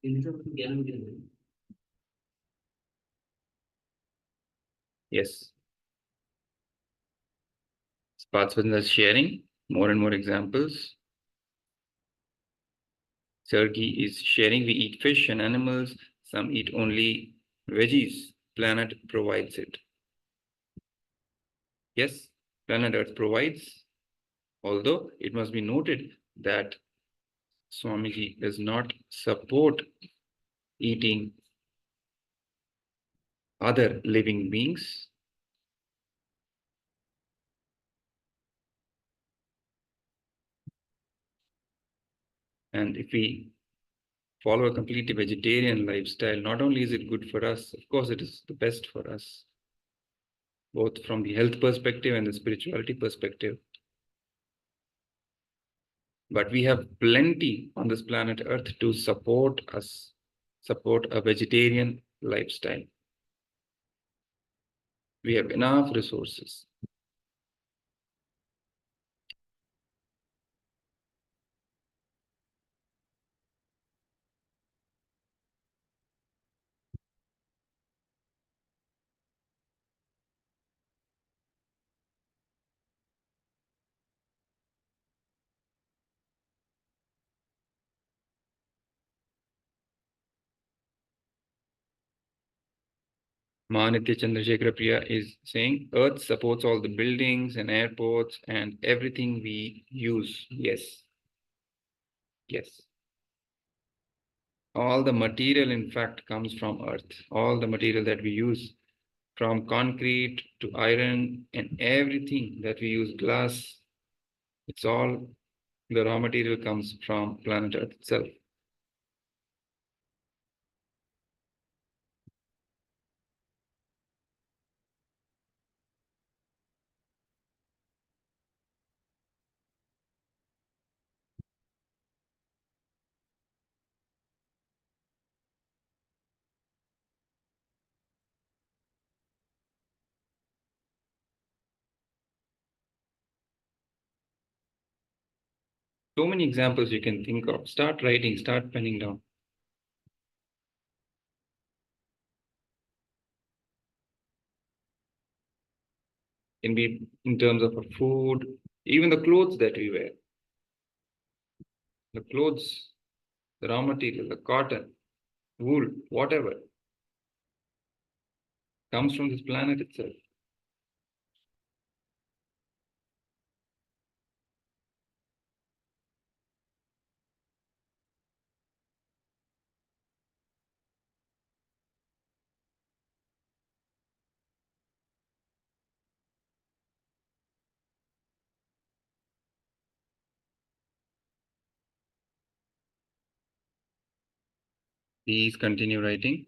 Speaker 4: Yes. Participants are sharing more and more examples. Sergey is sharing, we eat fish and animals, some eat only veggies. Planet provides it. Yes, planet Earth provides, although it must be noted that Swamiji does not support eating other living beings. And if we follow a completely vegetarian lifestyle, not only is it good for us, of course, it is the best for us, both from the health perspective and the spirituality perspective. But we have plenty on this planet Earth to support us, support a vegetarian lifestyle. We have enough resources. Manitya Chandrasekhara Priya is saying, Earth supports all the buildings and airports and everything we use. Yes. Yes. All the material, in fact, comes from Earth. All the material that we use, from concrete to iron and everything that we use, glass, it's all, the raw material comes from planet Earth itself. So many examples you can think of. Start writing, start penning down. Can be in terms of food, even the clothes that we wear. The clothes, the raw material, the cotton, wool, whatever, comes from this planet itself. Please continue writing.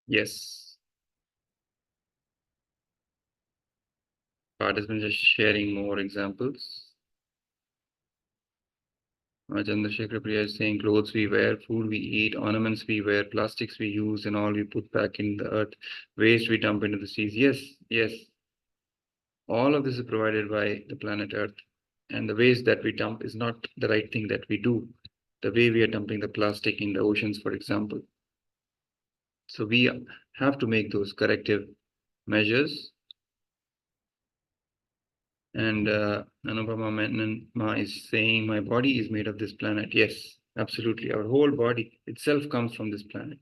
Speaker 4: Yes. Participants are sharing more examples. Chandrasekhar Priya is saying clothes we wear, food we eat, ornaments we wear, plastics we use, and all we put back in the earth, waste we dump into the seas. Yes, yes. All of this is provided by the planet Earth. And the waste that we dump is not the right thing that we do. The way we are dumping the plastic in the oceans, for example. So we have to make those corrective measures. And Anupama Menon Ma is saying, my body is made of this planet. Yes, absolutely. Our whole body itself comes from this planet.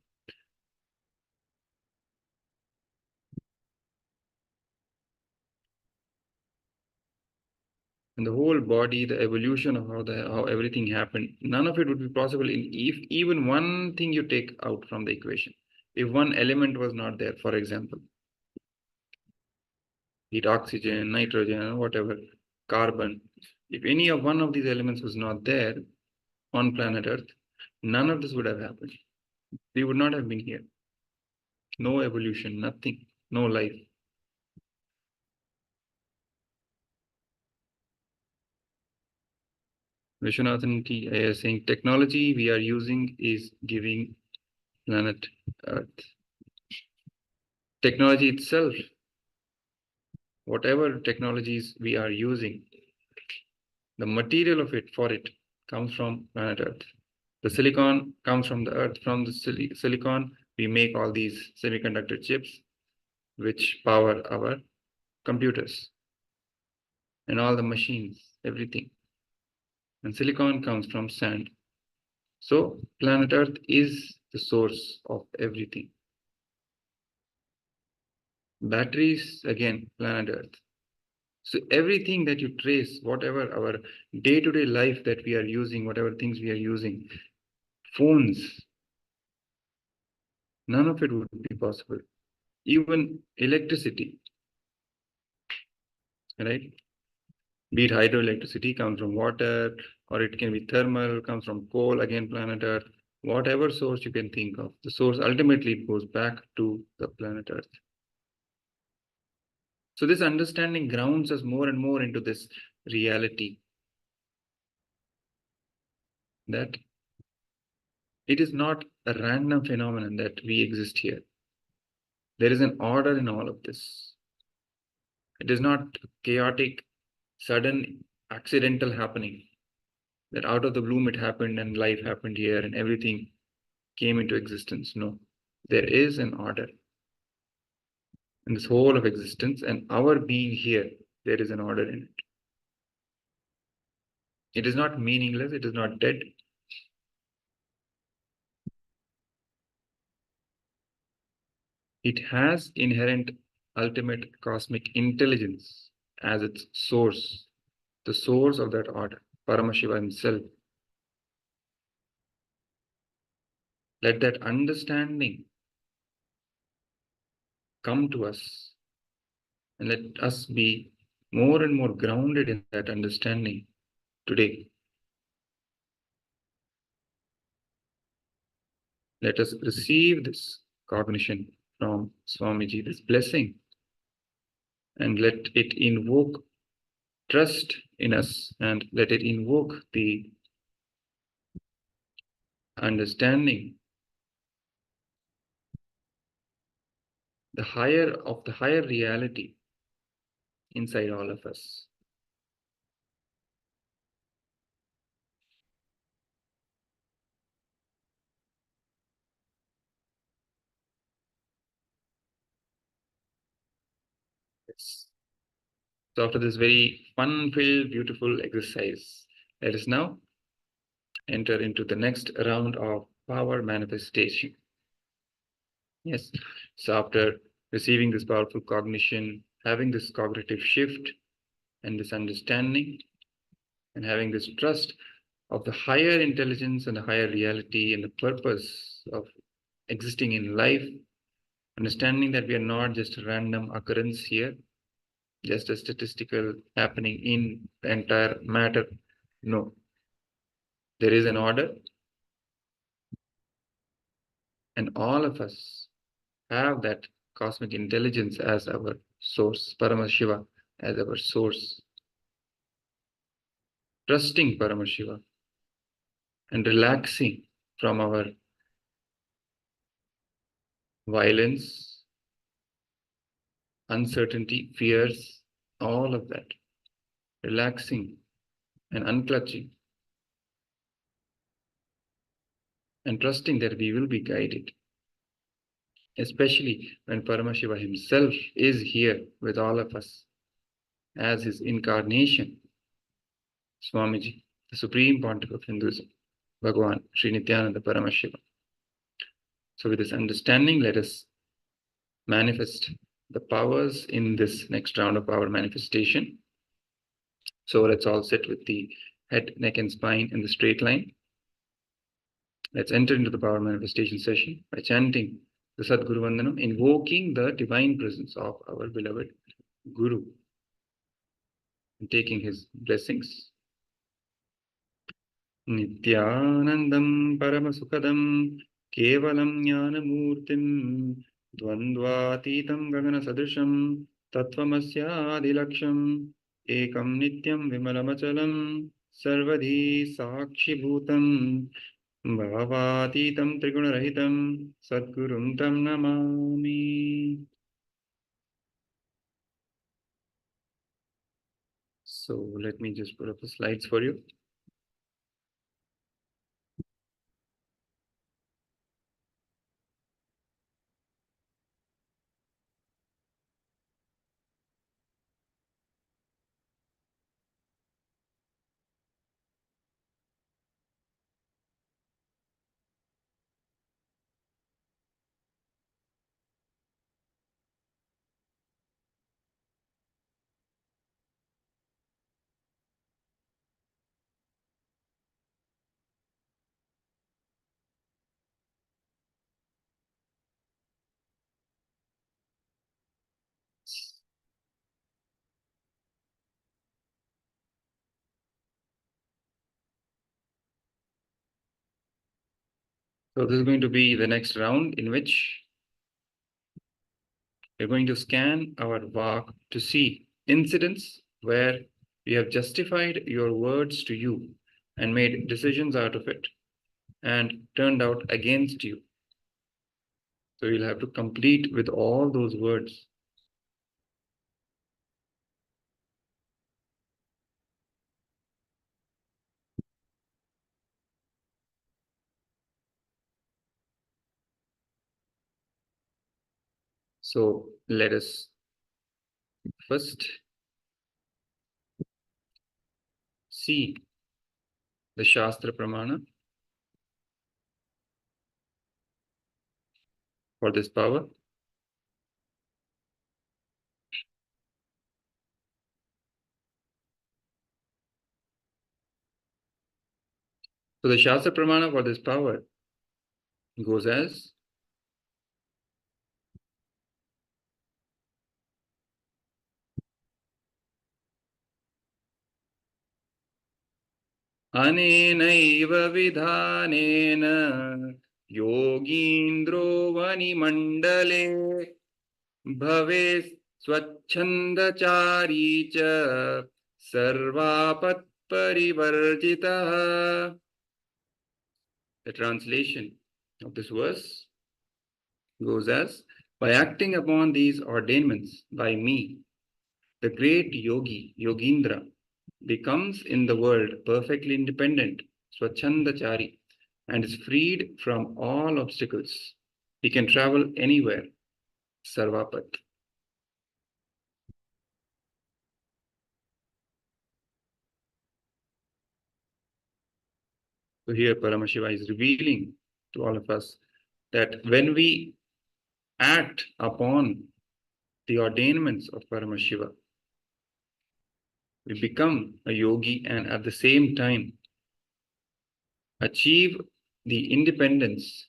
Speaker 4: And the whole body, the evolution of how everything happened, none of it would be possible if even one thing you take out from the equation. If one element was not there, for example, heat, oxygen, nitrogen, whatever, carbon, if any of one of these elements was not there on planet Earth, none of this would have happened. We would not have been here. No evolution, nothing, no life. Vishwanathan T is saying technology we are using is giving planet Earth. Technology itself, whatever technologies we are using, the material of it for it comes from planet Earth. The silicon comes from the Earth. From the silicon, we make all these semiconductor chips, which power our computers and all the machines, everything. And silicon comes from sand. So planet Earth is the source of everything. Batteries, again, planet Earth. So everything that you trace, whatever our day-to-day life that we are using, whatever things we are using, phones, none of it would be possible. Even electricity, right? Be it hydroelectricity comes from water, or it can be thermal, comes from coal, again, planet Earth. Whatever source you can think of, the source ultimately goes back to the planet Earth. So this understanding grounds us more and more into this reality that it is not a random phenomenon that we exist here. There is an order in all of this. It is not chaotic, sudden, accidental happening that out of the bloom it happened and life happened here and everything came into existence. No, there is an order in this whole of existence, and our being here, there is an order in it. It is not meaningless, it is not dead. It has inherent ultimate cosmic intelligence as its source, the source of that order, Paramashiva himself. Let that understanding come to us and let us be more and more grounded in that understanding today. Let us receive this cognition from Swamiji, this blessing, and let it invoke trust in us and let it invoke the understanding, the higher reality inside all of us. Yes. So after this very fun-filled, beautiful exercise, let us now enter into the next round of power manifestation. Yes. So after receiving this powerful cognition, having this cognitive shift and this understanding, and having this trust of the higher intelligence and the higher reality and the purpose of existing in life, understanding that we are not just a random occurrence here, just a statistical happening in the entire matter. No. There is an order, and all of us have that cosmic intelligence as our source, Paramashiva as our source, trusting Paramashiva and relaxing from our violence, uncertainty, fears, all of that, relaxing and unclutching and trusting that we will be guided, especially when Paramashiva himself is here with all of us as his incarnation, Swamiji, the Supreme Pontiff of Hinduism, Bhagavan, Sri Nithyananda Paramashiva. So with this understanding, let us manifest the powers in this next round of our manifestation. So let's all sit with the head, neck, and spine in the straight line. Let's enter into the power manifestation session by chanting the Sadguru Vandanam, invoking the divine presence of our beloved Guru and taking his blessings. Nithyanandam Paramasukadam Kevalam Jnanamurtim Dvandvatitam Gagana Sadrisham Tattvamasya Ekam Nityam Vimalamachalam Sarvadhi Sakshibhutam Bhavatitam Trigunarahitam Sadgurum Tam Namami. So let me just put up the slides for you. So this is going to be the next round in which we're going to scan our Vak to see incidents where we have justified your words to you and made decisions out of it and turned out against you. So you'll have to complete with all those words. So let us first see the Shastra Pramana for this power. So the Shastra Pramana for this power goes as Anenaiva vidhanena yogindro vanimandale bhave swachandachari cha sarvapat parivarjitah. The translation of this verse goes as, by acting upon these ordainments by me, the great yogi, Yogindra, becomes in the world perfectly independent, Swachandachari, and is freed from all obstacles. He can travel anywhere, Sarvapat. So here Paramashiva is revealing to all of us that when we act upon the ordainments of Paramashiva, we become a yogi and at the same time achieve the independence,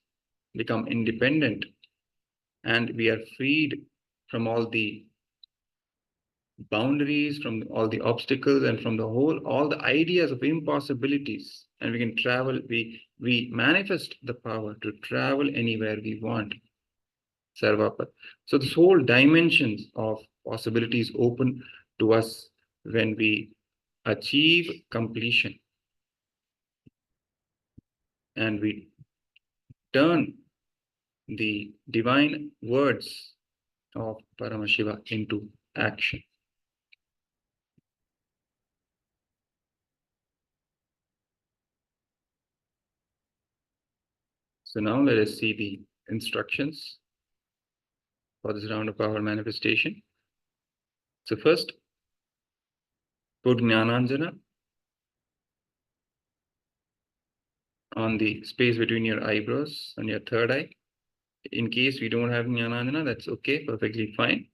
Speaker 4: become independent, and we are freed from all the boundaries, from all the obstacles, and from the all the ideas of impossibilities. And we can travel, we manifest the power to travel anywhere we want. Sarvapad. So this whole dimensions of possibilities open to us when we achieve completion and we turn the divine words of Paramashiva into action. So now let us see the instructions for this round of power manifestation. So first, put Jnananjana on the space between your eyebrows and your third eye. In case we don't have Jnananjana, that's okay, perfectly fine.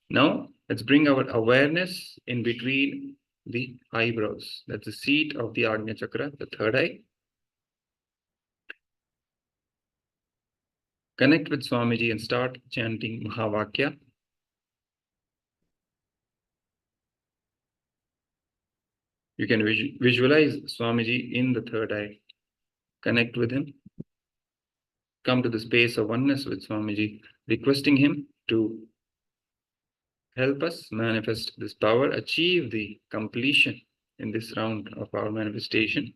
Speaker 4: Now, let's bring our awareness in between the eyebrows. That's the seat of the Agnya Chakra, the third eye. Connect with Swamiji and start chanting Mahavakya. You can visualize Swamiji in the third eye. Connect with him. Come to the space of oneness with Swamiji, requesting him to help us manifest this power, achieve the completion in this round of our manifestation.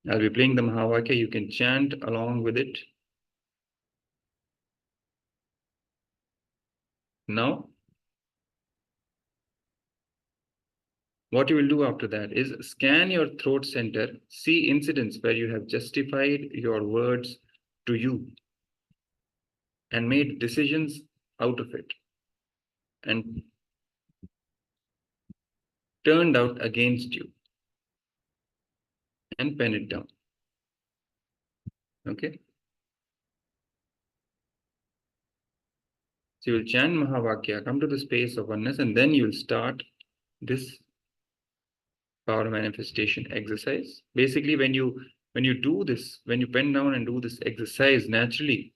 Speaker 4: I'll be playing the Mahavakya. You can chant along with it. Now, what you will do after that is scan your throat center, see incidents where you have justified your words to you and made decisions out of it and turned out against you, and pen it down. Okay? So you will chant Mahavakya, come to the space of oneness, and then you will start this power manifestation exercise. Basically, when you do this, when you pen down and do this exercise naturally,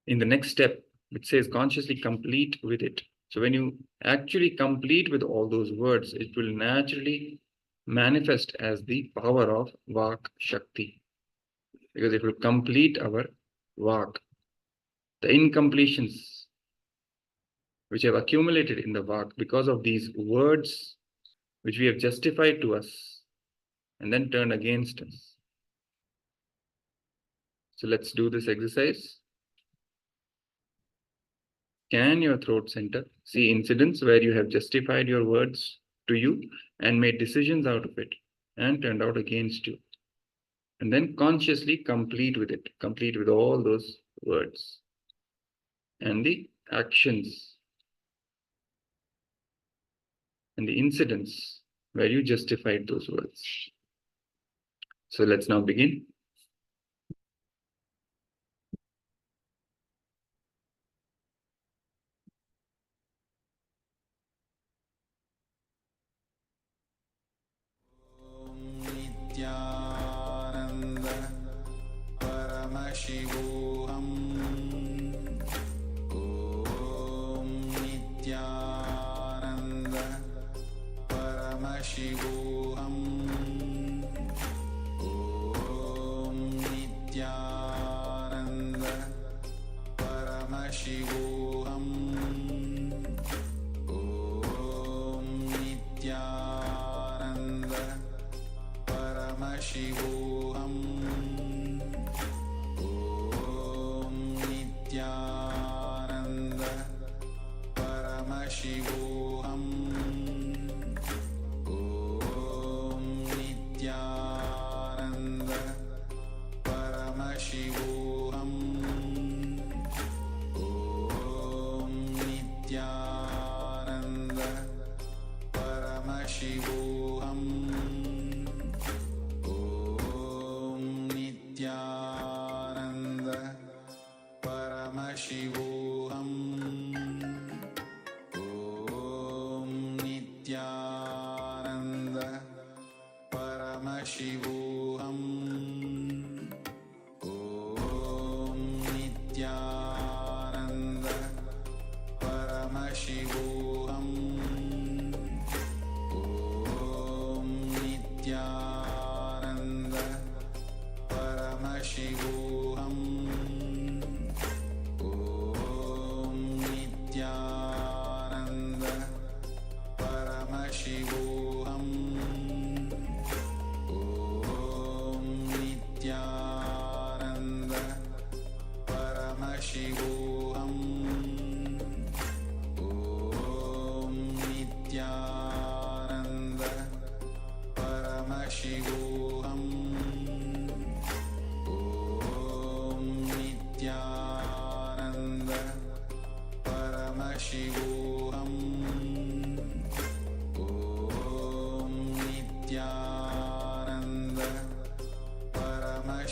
Speaker 4: in the next step, it says consciously complete with it. So when you actually complete with all those words, it will naturally manifest as the power of Vak Shakti, because it will complete our Vak. The incompletions which have accumulated in the Vak because of these words which we have justified to us and then turned against us. So let's do this exercise. Scan your throat center, see incidents where you have justified your words to you and made decisions out of it and turned out against you. And then consciously complete with it, complete with all those words and the actions and the incidents where you justified those words. So let's now begin.
Speaker 3: Nithyananda Paramashivoham Om Nithyananda Paramashivoham Om Nithyananda Paramashivoham Om Nithyananda Paramashivoham Om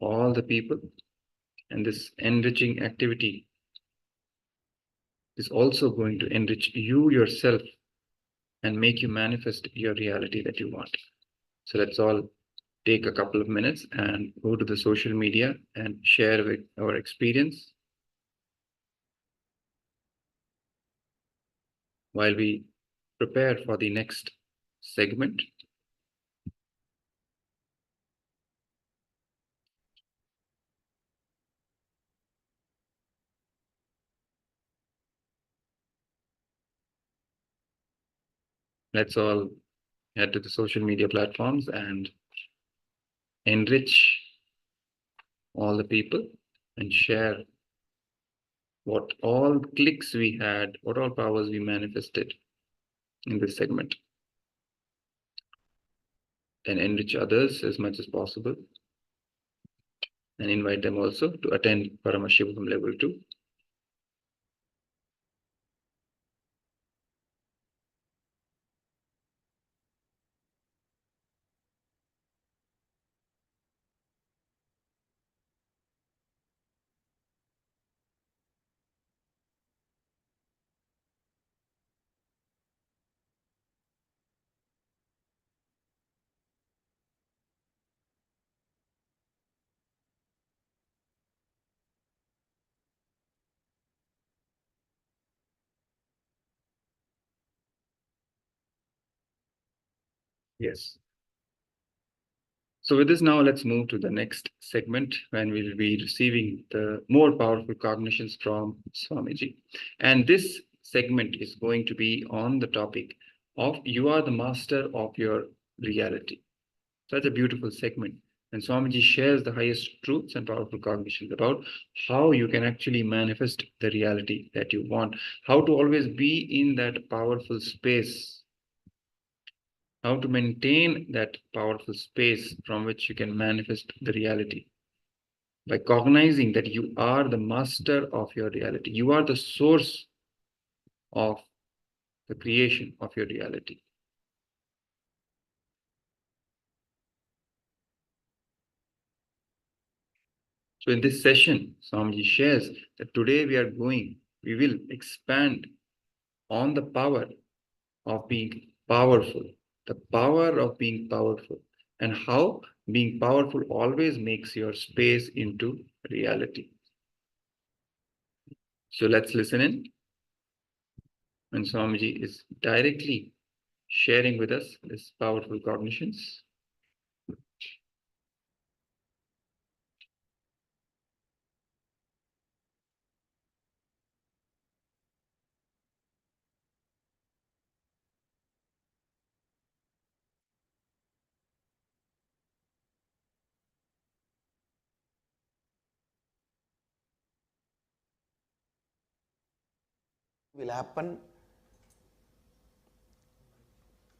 Speaker 4: all the people. And this enriching activity is also going to enrich you yourself and make you manifest your reality that you want. So let's all take a couple of minutes and go to the social media and share with our experience while we prepare for the next segment. Let's all head to the social media platforms and enrich all the people and share what all clicks we had, what all powers we manifested in this segment, and enrich others as much as possible, and invite them also to attend Paramashivoham Level-2. Yes. So with this now, let's move to the next segment when we'll be receiving the more powerful cognitions from Swamiji. And this segment is going to be on the topic of you are the master of your reality. So that's a beautiful segment. And Swamiji shares the highest truths and powerful cognitions about how you can actually manifest the reality that you want, how to always be in that powerful space, how to maintain that powerful space from which you can manifest the reality by cognizing that you are the master of your reality. You are the source of the creation of your reality. So in this session, Swamiji shares that today we will expand on the power of being powerful, the power of being powerful, and how being powerful always makes your space into reality. So let's listen in. And Swamiji is directly sharing with us this powerful cognitions.
Speaker 5: Will happen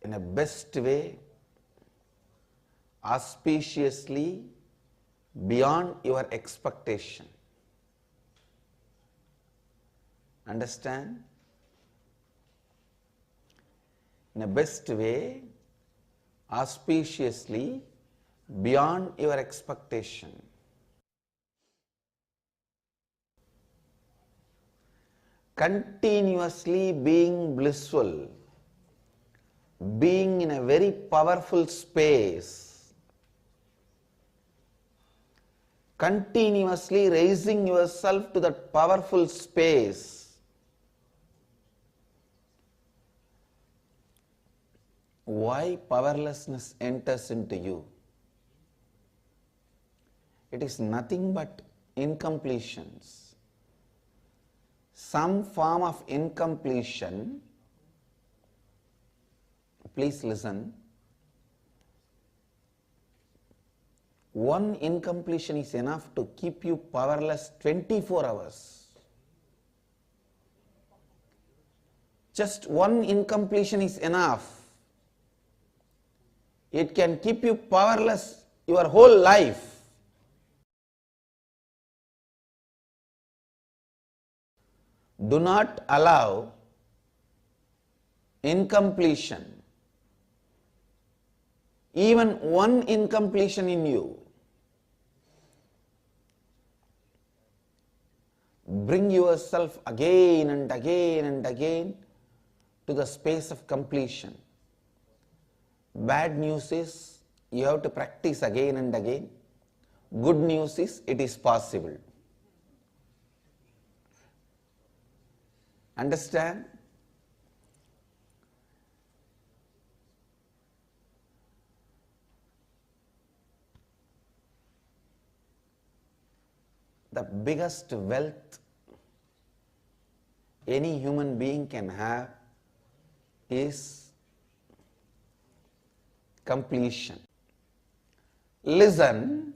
Speaker 5: in a best way, auspiciously, beyond your expectation. Understand? In a best way, auspiciously, beyond your expectation. Continuously being blissful, being in a very powerful space, continuously raising yourself to that powerful space. Why powerlessness enters into you? It is nothing but incompletions. Some form of incompletion. Please listen. One incompletion is enough to keep you powerless 24 hours. Just one incompletion is enough. It can keep you powerless your whole life. Do not allow incompletion, even one incompletion in you,
Speaker 7: bring yourself again and again and again to the space of completion. Bad news is you have to practice again and again. Good news is it is possible. Understand? The biggest wealth any human being can have is completion. Listen.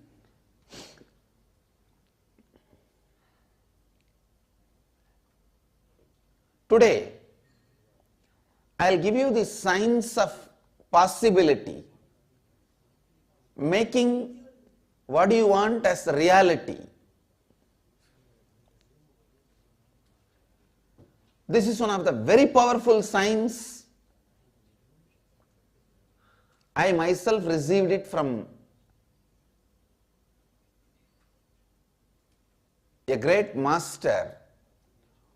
Speaker 7: Today, I'll give you the science of possibility, making what you want as reality. This is one of the very powerful science. I myself received it from a great master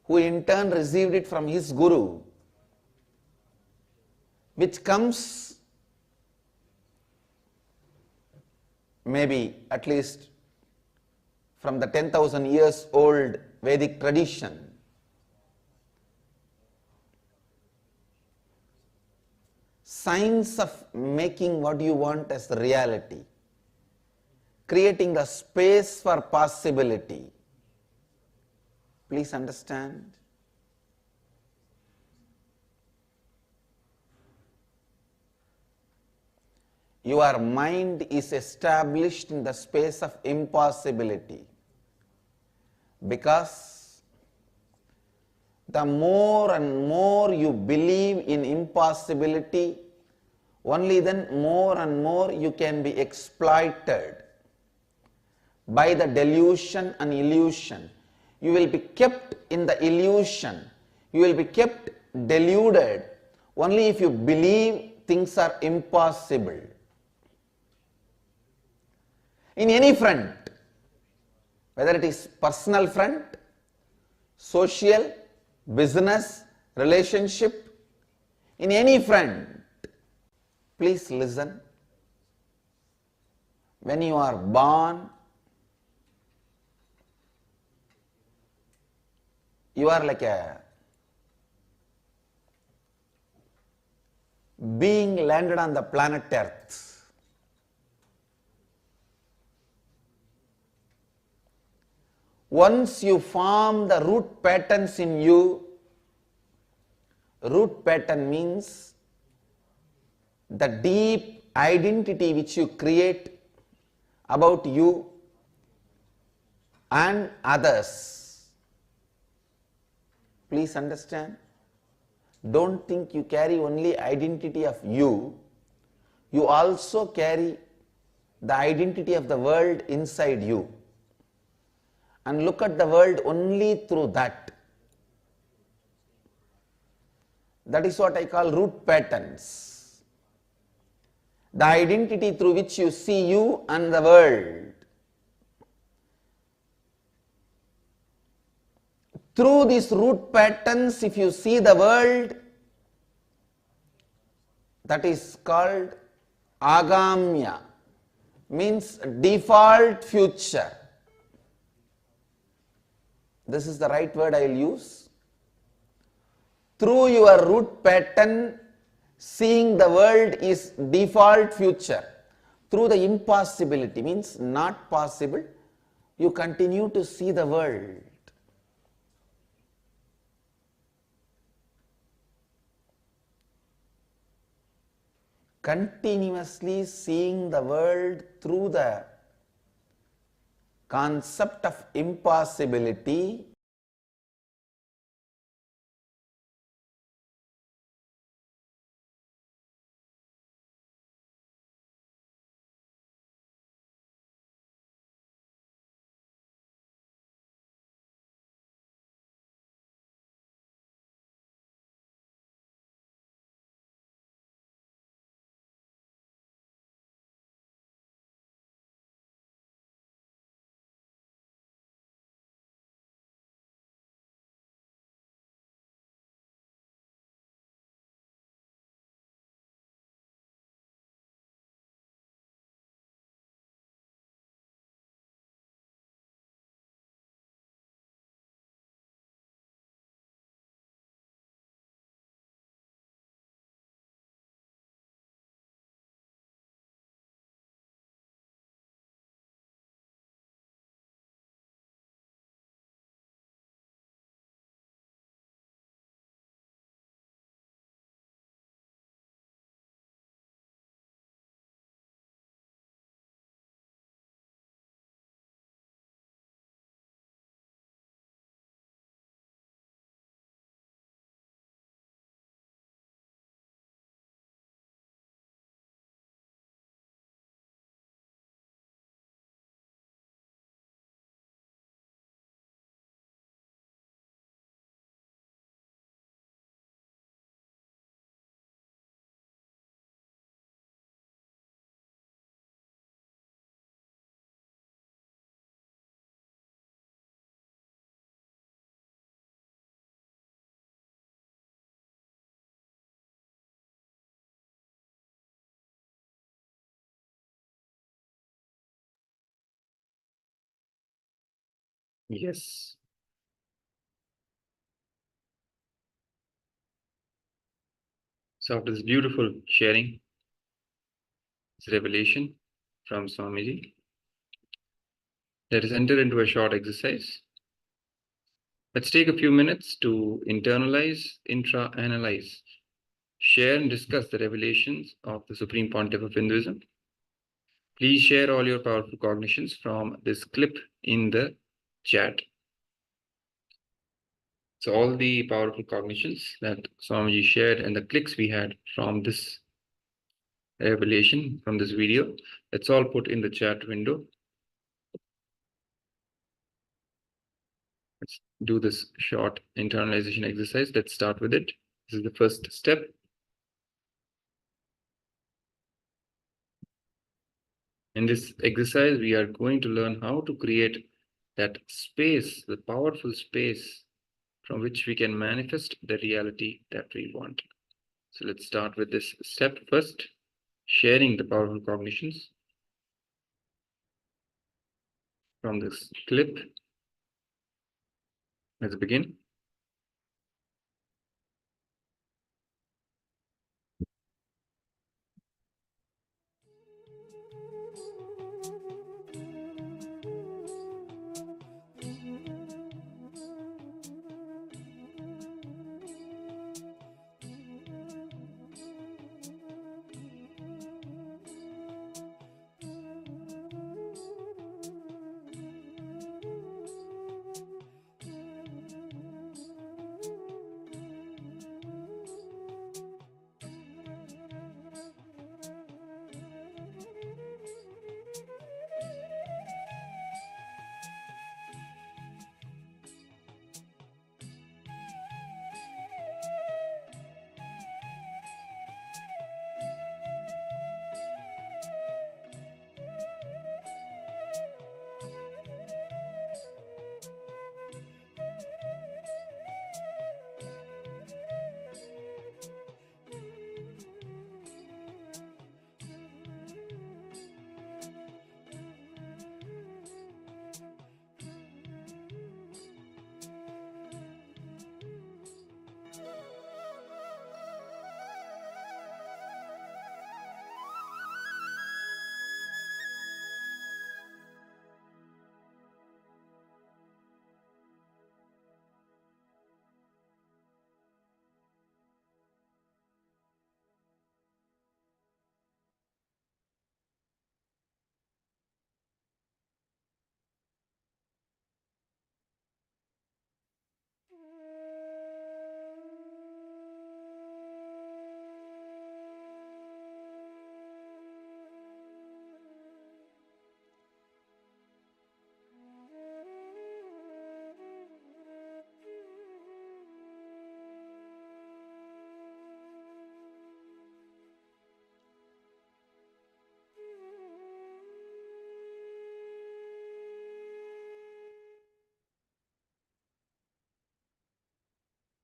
Speaker 7: who in turn received it from his guru, which comes maybe at least from the 10,000 years old Vedic tradition. Science of making what you want as reality, creating the space for possibility. Please understand. Your mind is established in the space of impossibility, because the more and more you believe in impossibility, only then more and more you can be exploited by the delusion and illusion. You will be kept in the illusion. You will be kept deluded only if you believe things are impossible. In any front, whether it is personal front, social, business, relationship, in any front, please listen. When you are born, you are like a being landed on the planet Earth. Once you form the root patterns in you, root pattern means the deep identity which you create about you and others. Please understand. Don't think you carry only identity of you. You also carry the identity of the world inside you. And look at the world only through that. That is what I call root patterns. The identity through which you see you and the world. Through these root patterns, if you see the world, that is called agamya, means default future. This is the right word I will use. Through your root pattern, seeing the world is default future. Through the impossibility, means not possible, you continue to see the world. Continuously seeing the world through the concept of impossibility
Speaker 4: Yes. So after this beautiful sharing, this revelation from Swamiji, let us enter into a short exercise. Let's take a few minutes to internalize, intra-analyze, share and discuss the revelations of the Supreme Pontiff of Hinduism. Please share all your powerful cognitions from this clip in the chat. So all the powerful cognitions that Swamiji shared and the clicks we had from this revelation, from this video, let's all put in the chat window. Let's do this short internalization exercise. Let's start with it. This is the first step. In this exercise, we are going to learn how to create that space, the powerful space from which we can manifest the reality that we want. So let's start with this step first, sharing the powerful cognitions from this clip. Let's begin.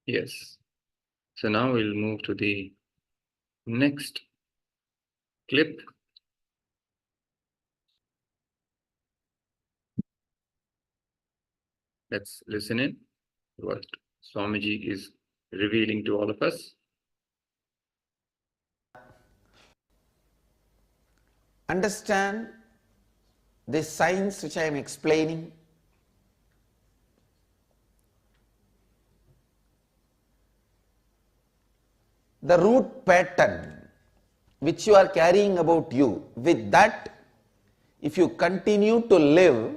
Speaker 4: Yes. So now we'll move to the next clip. Let's listen in to what Swamiji is revealing to all of us.
Speaker 7: Understand this science which I am explaining. The root pattern which you are carrying about you, with that, if you continue to live,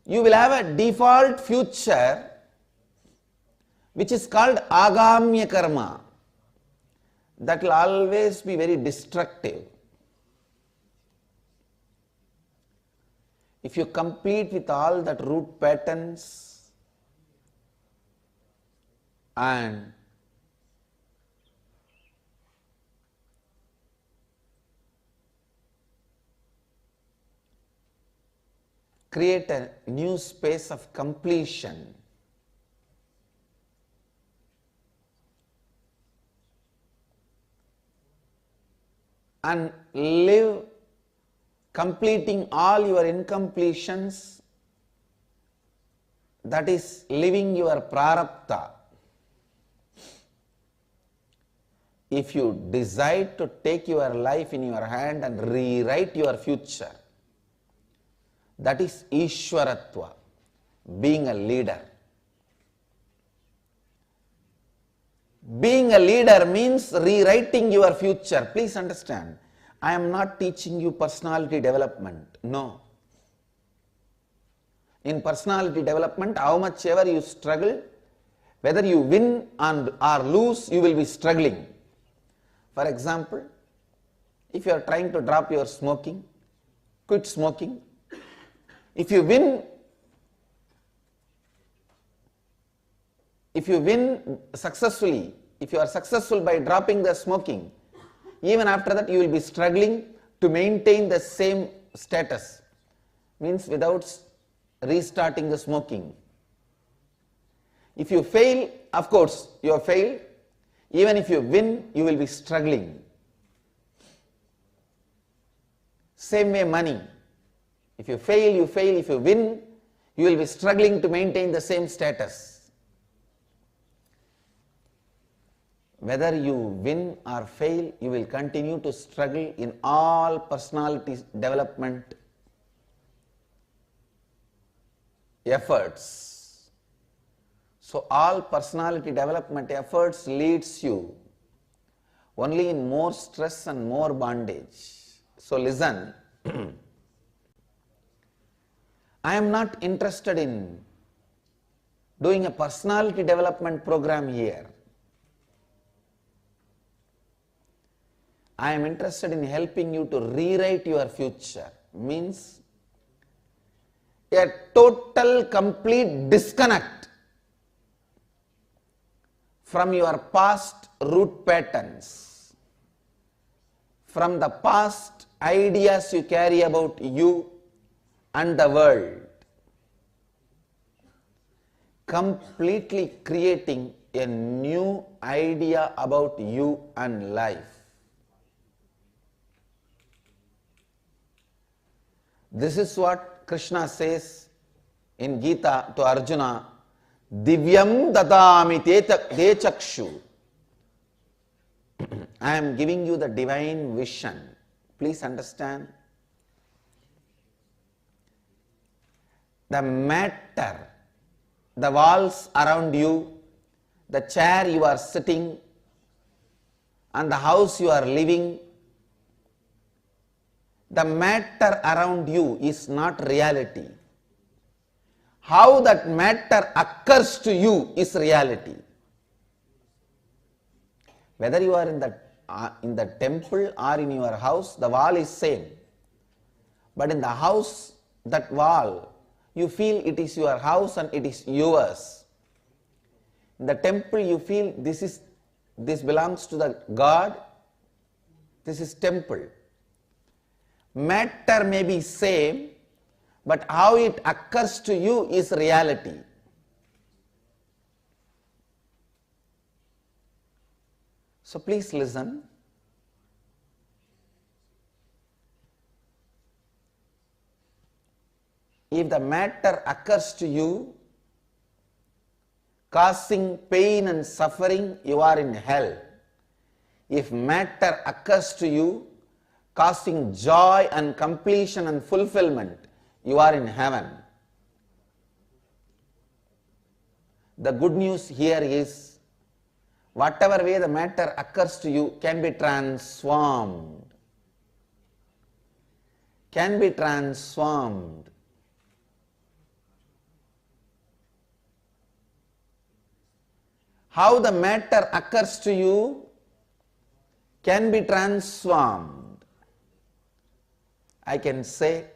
Speaker 7: you will have a default future which is called agamya karma. That will always be very destructive. If you compete with all that root patterns and create a new space of completion, and live completing all your incompletions that is living your prarabdha. If you decide to take your life in your hand and rewrite your future, that is Ishwaratva, being a leader. Being a leader means rewriting your future. Please understand, I am not teaching you personality development. No. In personality development, how much ever you struggle, whether you win or lose, you will be struggling. For example, if you are trying to drop your smoking, quit smoking. If you win successfully, if you are successful by dropping the smoking, even after that you will be struggling to maintain the same status, means without restarting the smoking. If you fail, of course you have failed. Even if you win, you will be struggling. Same way money. If you fail, you fail. If you win, you will be struggling to maintain the same status. Whether you win or fail, you will continue to struggle in all personality development efforts. So all personality development efforts leads you only in more stress and more bondage. So listen, I am not interested in doing a personality development program here. I am interested in helping you to rewrite your future. Means a total, complete disconnect from your past root patterns, from the past ideas you carry about you and the world, completely creating a new idea about you and life. This is what Krishna says in Gita to Arjuna, Divyam dadami te chakshu. I am giving you the divine vision. Please understand. The matter, the walls around you, the chair you are sitting, and the house you are living, the matter around you is not reality. How that matter occurs to you is reality. Whether you are in the temple or in your house, the wall is same. But in the house, that wall, you feel it is your house and it is yours. In the temple, you feel this belongs to the God. This is temple. Matter may be same, but how it occurs to you is reality. So please listen. If the matter occurs to you, causing pain and suffering, you are in hell. If matter occurs to you, causing joy and completion and fulfillment, you are in heaven. The good news here is, whatever way the matter occurs to you can be transformed. Can be transformed. How the matter occurs to you can be transformed. I can say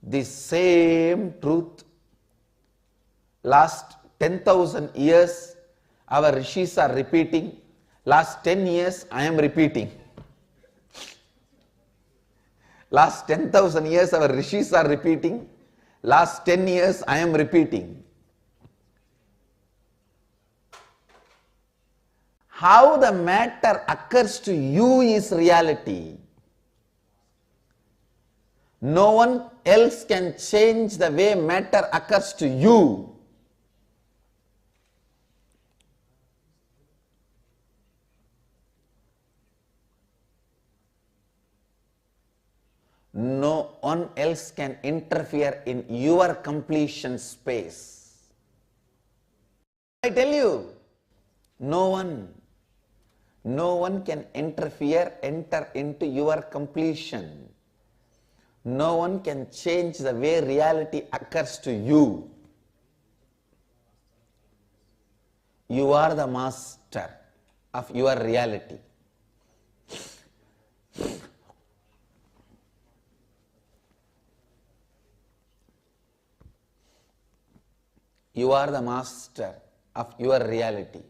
Speaker 7: the same truth. Last 10,000 years our rishis are repeating. Last 10 years I am repeating. Last 10,000 years our rishis are repeating. Last 10 years I am repeating. How the matter occurs to you is reality. No one else can change the way matter occurs to you. else can interfere in your completion space. I tell you, no one can enter into your completion. No one can change the way reality occurs to you. You are the master of your reality. You are the master of your reality.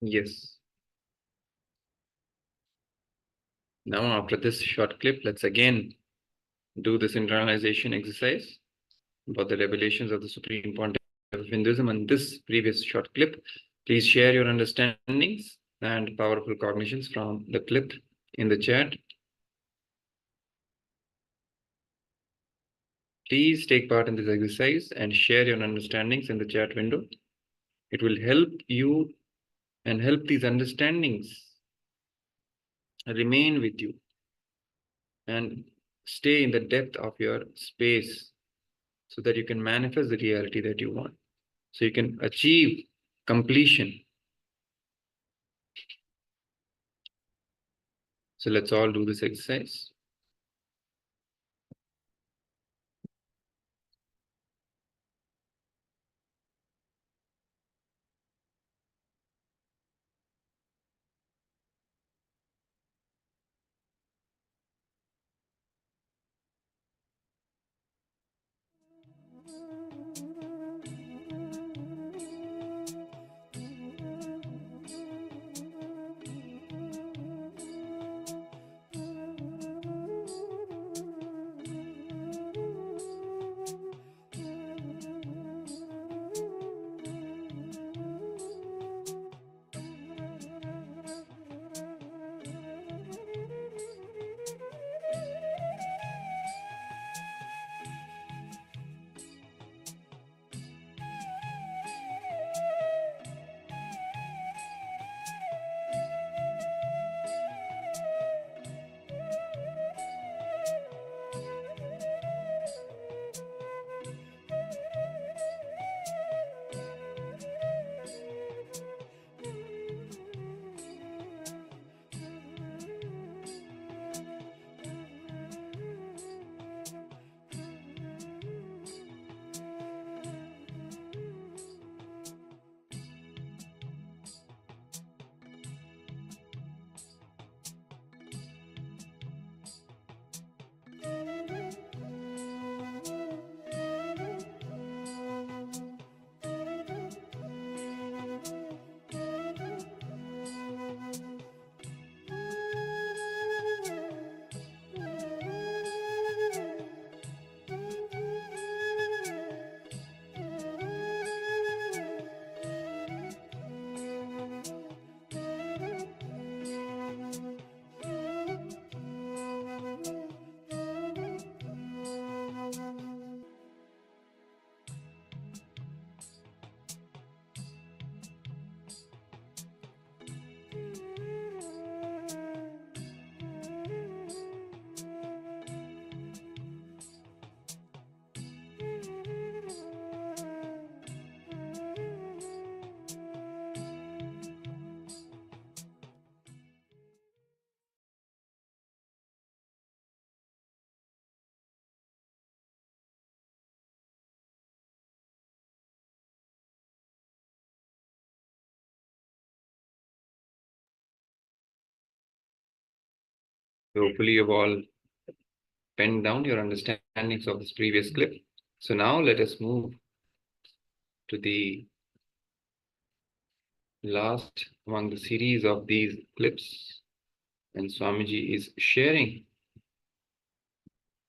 Speaker 4: Yes. Now, after this short clip, let's again do this internalization exercise about the revelations of the Supreme Pontiff of Hinduism and this previous short clip. Please share your understandings and powerful cognitions from the clip in the chat. Please take part in this exercise and share your understandings in the chat window. It will help you and help these understandings remain with you and stay in the depth of your space so that you can manifest the reality that you want. So you can achieve completion. So let's all do this exercise. Hopefully you've all penned down your understandings of this previous clip. So now let us move to the last among the series of these clips. And Swamiji is sharing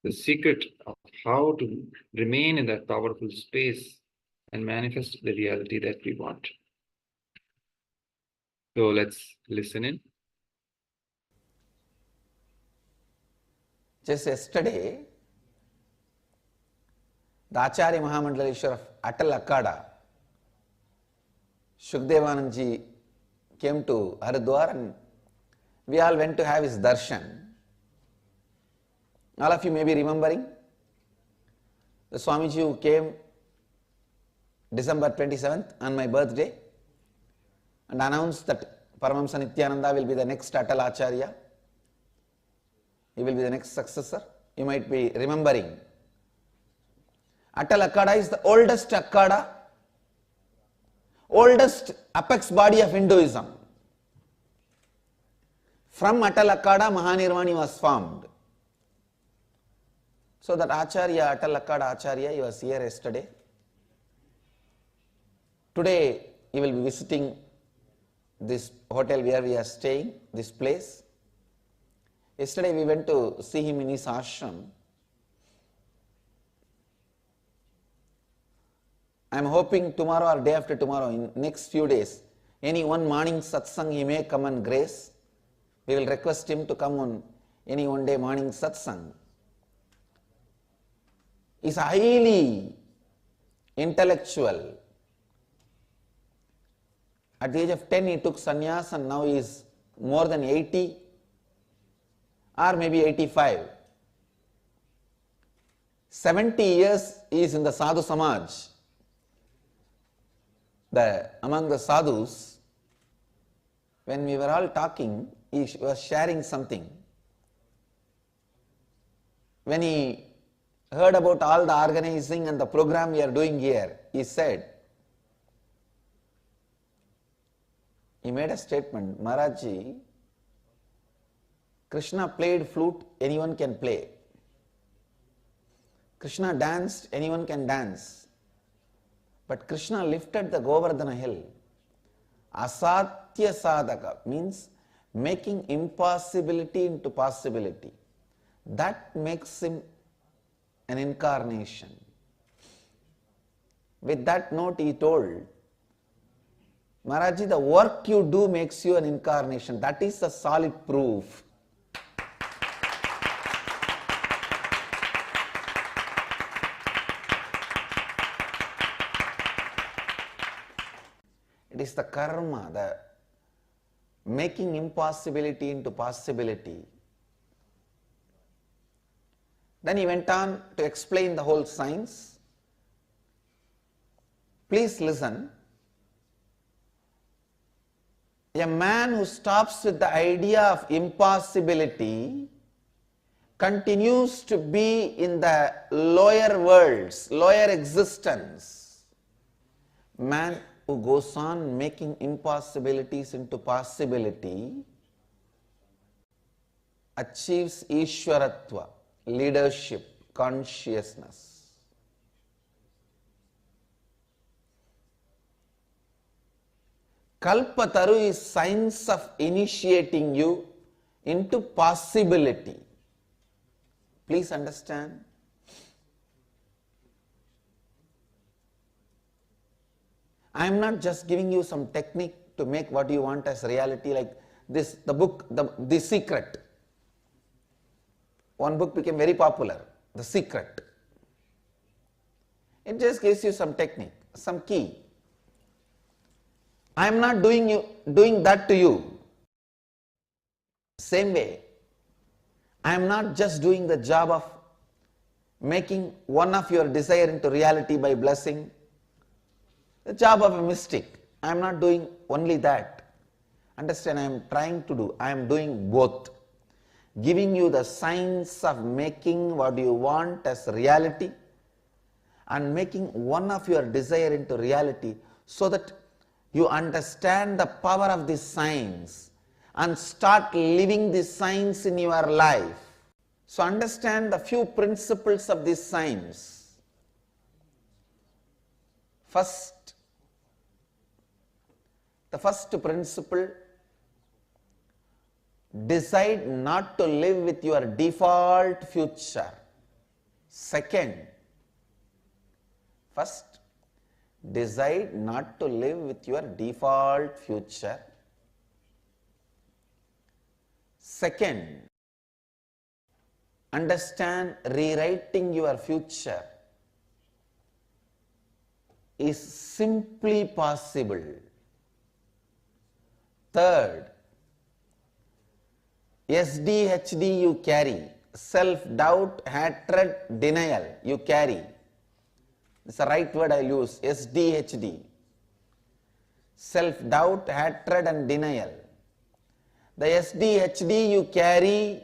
Speaker 4: the secret of how to remain in that powerful space and manifest the reality that we want. So let's listen in.
Speaker 7: Just yesterday, the Acharya Mahamandaleshwar of Atal Akada, Shukdevanandji came to Haridwar and we all went to have his darshan. All of you may be remembering the Swamiji who came December 27th on my birthday and announced that Paramahamsa Nithyananda will be the next Atal Acharya. He will be the next successor. You might be remembering. Atal Akada is the oldest Akada, oldest apex body of Hinduism. From Atal Akada, Mahanirvani was formed. So that Acharya, Atal Akada Acharya, he was here yesterday. Today, he will be visiting this hotel where we are staying, this place. Yesterday, we went to see him in his ashram. I am hoping tomorrow or day after tomorrow, in next few days, any one morning satsang he may come and grace. We will request him to come on any one day morning satsang. He is highly intellectual. At the age of 10 he took sannyas and now he is more than 80 or maybe 85. 70 years he is in the sadhu samaj. Among the sadhus, when we were all talking, he was sharing something. When he heard about all the organizing and the program we are doing here, he said, he made a statement, Maharajji, Krishna played flute, anyone can play. Krishna danced, anyone can dance. But Krishna lifted the Govardhana hill. Asatya sadhaka means making impossibility into possibility. That makes him an incarnation. With that note he told, Maharajji, the work you do makes you an incarnation. That is a solid proof. It is the karma, the making impossibility into possibility. Then he went on to explain the whole science. Please listen. A man who stops with the idea of impossibility continues to be in the lower worlds, lower existence. Man who goes on making impossibilities into possibility achieves Ishwaratva, leadership, consciousness. Kalpataru is science of initiating you into possibility. Please understand. I am not just giving you some technique to make what you want as reality, like this, the book, The Secret. One book became very popular, The Secret. It just gives you some technique, some key. I am not doing that to you. Same way, I am not just doing the job of making one of your desire into reality by blessing. The job of a mystic. I am not doing only that. Understand, I am trying to do, I am doing both. Giving you the science of making what you want as reality and making one of your desire into reality so that you understand the power of this science and start living this science in your life. So understand the few principles of this science. The first principle, decide not to live with your default future. First, decide not to live with your default future. Second, understand rewriting your future is simply possible. Third, SDHD you carry, self-doubt, hatred, denial you carry. It's the right word I use, SDHD. Self-doubt, hatred and denial. The SDHD you carry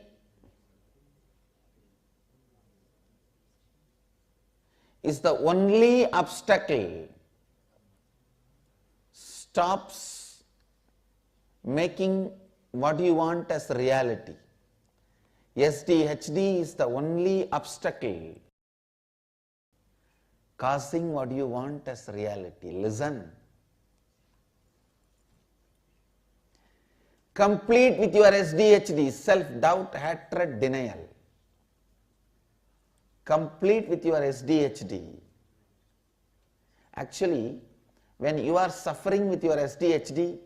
Speaker 7: is the only obstacle stops making what you want as reality. SDHD is the only obstacle causing what you want as reality. Listen. Complete with your SDHD, self-doubt, hatred, denial. Complete with your SDHD. Actually, when you are suffering with your SDHD,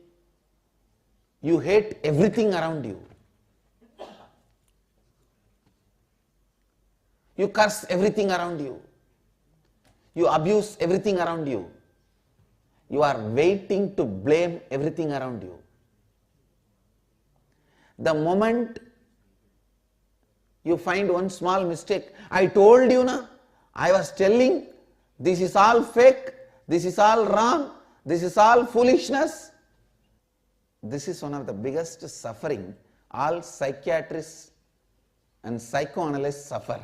Speaker 7: you hate everything around you. You curse everything around you. You abuse everything around you. You are waiting to blame everything around you. The moment you find one small mistake, I told you na, I was telling, this is all fake, this is all wrong, this is all foolishness. This is one of the biggest suffering all psychiatrists and psychoanalysts suffer.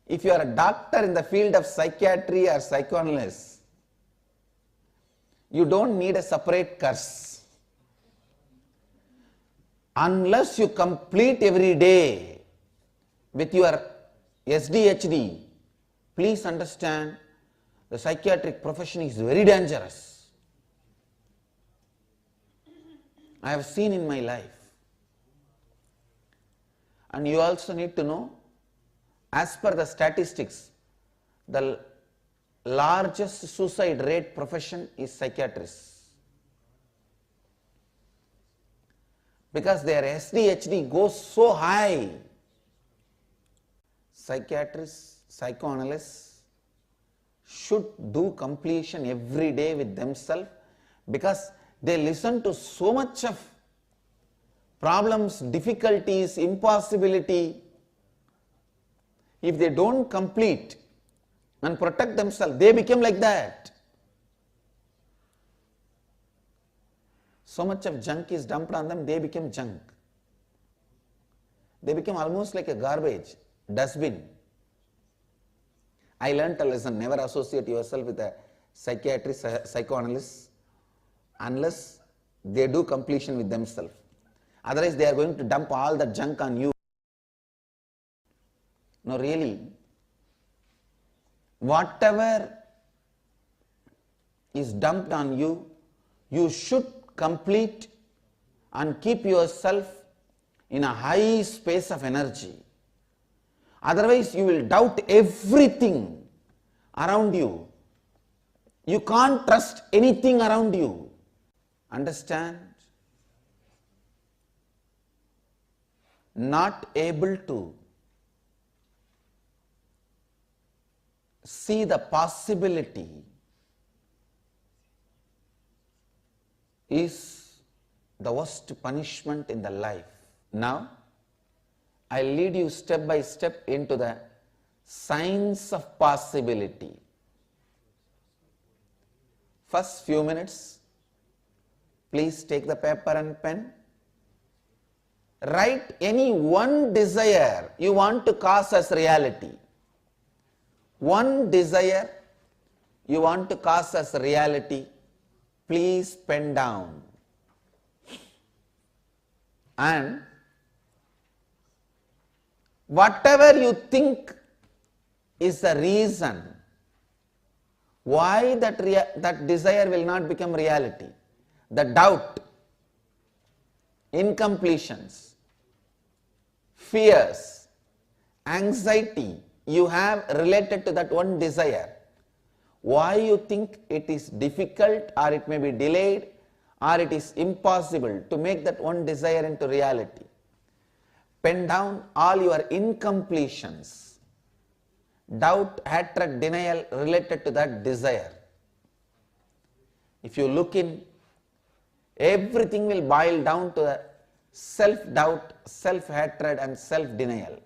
Speaker 7: If you are a doctor in the field of psychiatry or psychoanalysis, you don't need a separate curse. Unless you complete every day with your SDHD, please understand the psychiatric profession is very dangerous. I have seen in my life. And you also need to know, as per the statistics, the largest suicide rate profession is psychiatrists. Because their SDHD goes so high. Psychiatrists, psychoanalysts should do completion every day with themselves, because they listen to so much of problems, difficulties, impossibility. If they don't complete and protect themselves, they become like that. So much of junk is dumped on them, they become junk. They become almost like a garbage, dustbin. I learnt a lesson, never associate yourself with a psychiatrist, psychoanalyst, unless they do completion with themselves. Otherwise, they are going to dump all the junk on you. No, really, whatever is dumped on you, you should complete and keep yourself in a high space of energy. Otherwise, you will doubt everything around you. You can't trust anything around you. Understand? Not able to see the possibility is the worst punishment in the life. Now, I'll lead you step by step into the science of possibility. First few minutes, please take the paper and pen. Write any one desire you want to cause as reality. One desire you want to cause as reality, please pen down. And whatever you think is the reason why that desire will not become reality, the doubt, incompletions, fears, anxiety you have related to that one desire, why you think it is difficult or it may be delayed or it is impossible to make that one desire into reality. Pen down all your incompletions, doubt, hatred, denial related to that desire. If you look in, everything will boil down to self-doubt, self-hatred and self-denial.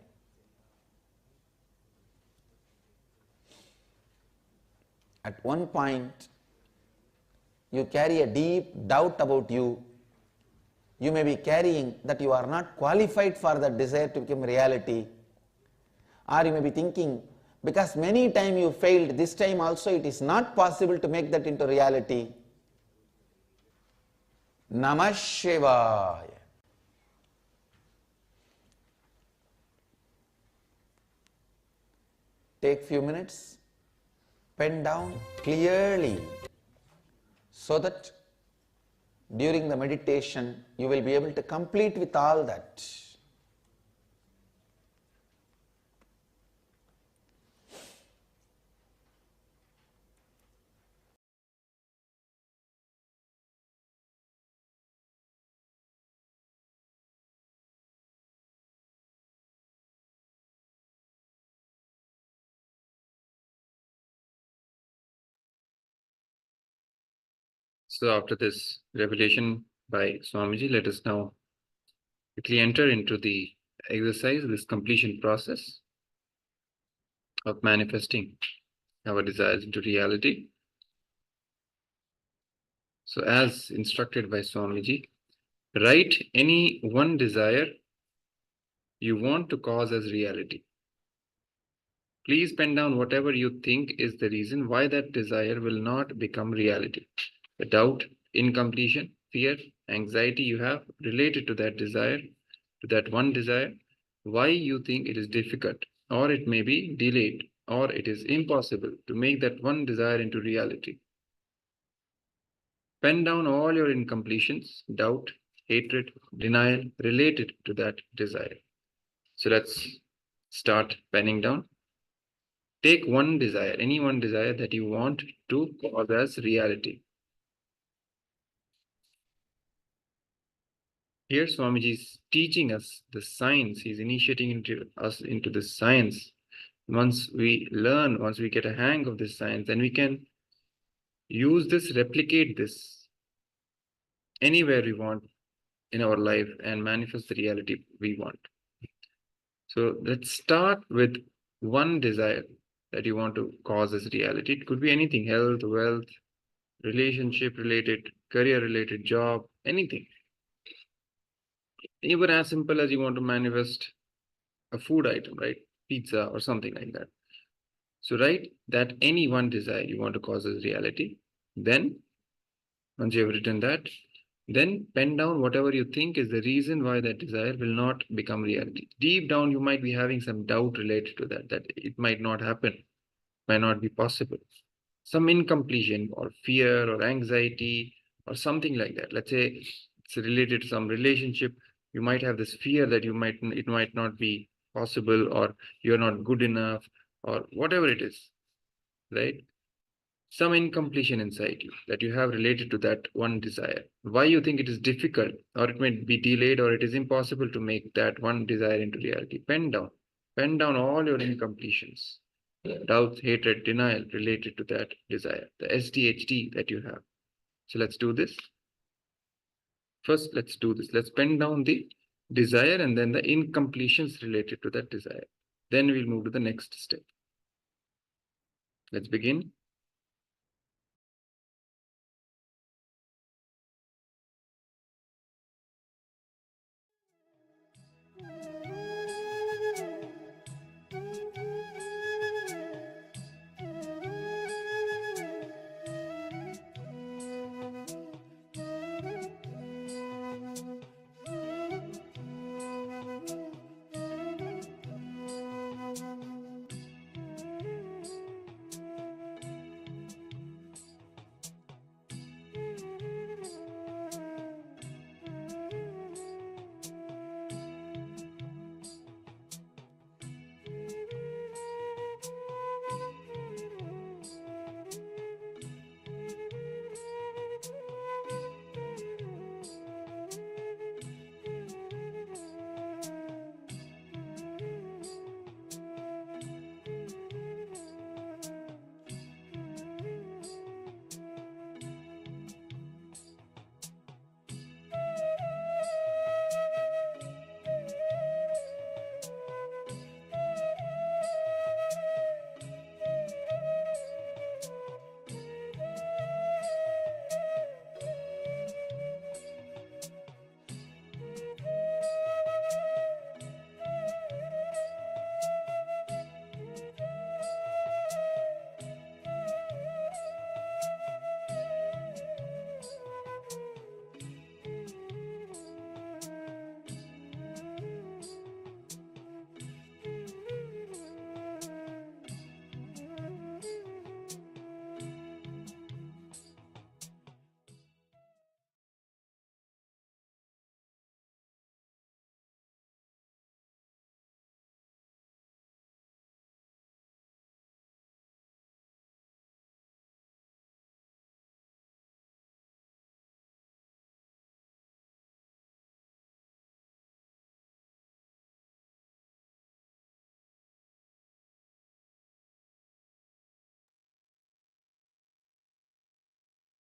Speaker 7: At one point, you carry a deep doubt about you. You may be carrying that you are not qualified for that desire to become reality. Or you may be thinking, because many times you failed, this time also it is not possible to make that into reality. Namah Shivaya. Take few minutes, pen down clearly, so that during the meditation you will be able to complete with all that.
Speaker 4: So after this revelation by Swamiji, let us now quickly enter into the exercise, this completion process of manifesting our desires into reality. So as instructed by Swamiji, write any one desire you want to cause as reality. Please pen down whatever you think is the reason why that desire will not become reality. The doubt, incompletion, fear, anxiety you have related to that desire, to that one desire, why you think it is difficult, or it may be delayed, or it is impossible to make that one desire into reality. Pen down all your incompletions, doubt, hatred, denial related to that desire. So let's start penning down. Take one desire, any one desire that you want to cause as reality. Here Swamiji is teaching us the science. He's initiating us into the science. Once we learn, once we get a hang of this science, then we can use this, replicate this anywhere we want in our life and manifest the reality we want. So let's start with one desire that you want to cause as reality. It could be anything: health, wealth, relationship related, career related, job, anything. Even as simple as you want to manifest a food item, right? Pizza or something like that. So write that any one desire you want to cause as reality. Then, once you have written that, then pen down whatever you think is the reason why that desire will not become reality. Deep down, you might be having some doubt related to that it might not happen, might not be possible. Some incompletion or fear or anxiety or something like that. Let's say it's related to some relationship. You might have this fear that it might not be possible, or you're not good enough, or whatever it is, right? Some incompletion inside you that you have related to that one desire. Why you think it is difficult, or it may be delayed, or it is impossible to make that one desire into reality. Pen down all your incompletions, doubt, hatred, denial related to that desire, the SDHD that you have. So let's do this. First, let's do this. Let's pen down the desire and then the incompletions related to that desire. Then we'll move to the next step. Let's begin.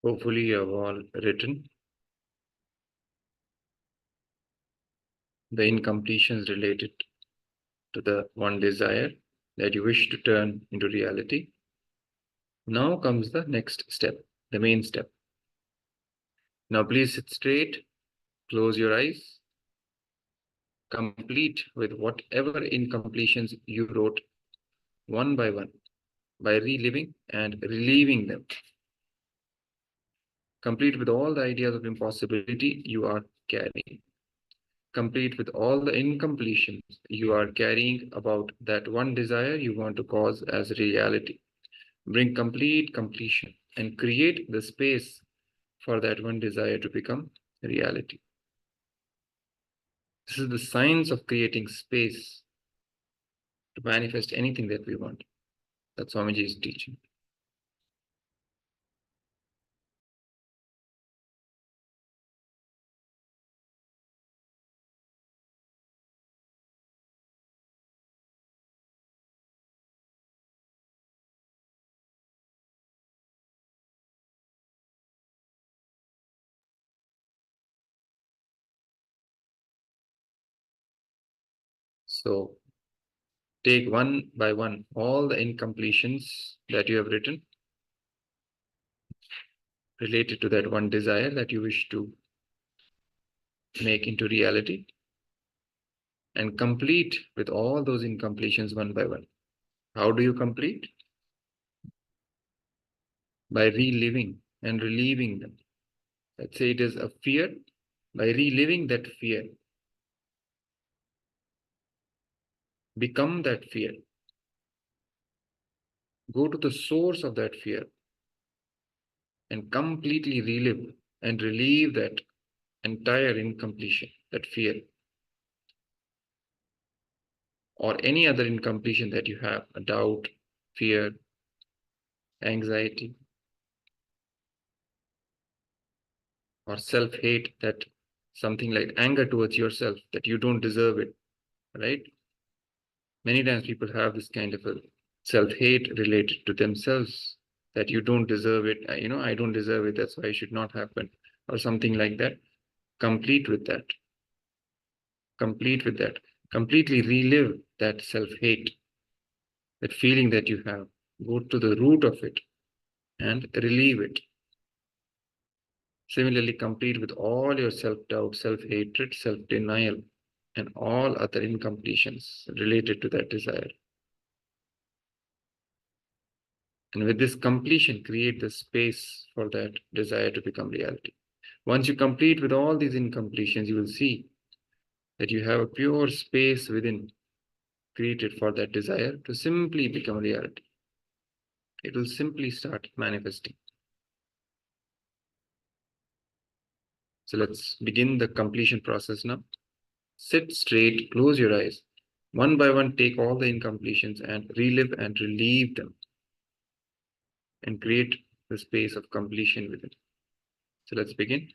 Speaker 4: Hopefully you have all written the incompletions related to the one desire that you wish to turn into reality. Now comes the next step, the main step. Now please sit straight, close your eyes, complete with whatever incompletions you wrote one by one by reliving and relieving them. Complete with all the ideas of impossibility you are carrying. Complete with all the incompletions you are carrying about that one desire you want to cause as reality. Bring complete completion and create the space for that one desire to become reality. This is the science of creating space to manifest anything that we want. That's Swamiji is teaching. So take one by one all the incompletions that you have written related to that one desire that you wish to make into reality, and complete with all those incompletions one by one. How do you complete? By reliving and relieving them. Let's say it is a fear. By reliving that fear, become that fear. Go to the source of that fear and completely relive and relieve that entire incompletion, that fear, or any other incompletion that you have, a doubt, fear, anxiety, or self-hate, that something like anger towards yourself, that you don't deserve it, right? Many times people have this kind of a self-hate related to themselves, that you don't deserve it, I don't deserve it, that's why it should not happen, or something like that. Complete with that. Complete with that. Completely relive that self-hate, that feeling that you have. Go to the root of it and relieve it. Similarly, complete with all your self-doubt, self-hatred, self-denial, and all other incompletions related to that desire. And with this completion, create the space for that desire to become reality. Once you complete with all these incompletions, you will see that you have a pure space within created for that desire to simply become reality. It will simply start manifesting. So let's begin the completion process now. Sit straight, close your eyes. One by one, take all the incompletions and relive and relieve them, and create the space of completion within. So let's begin.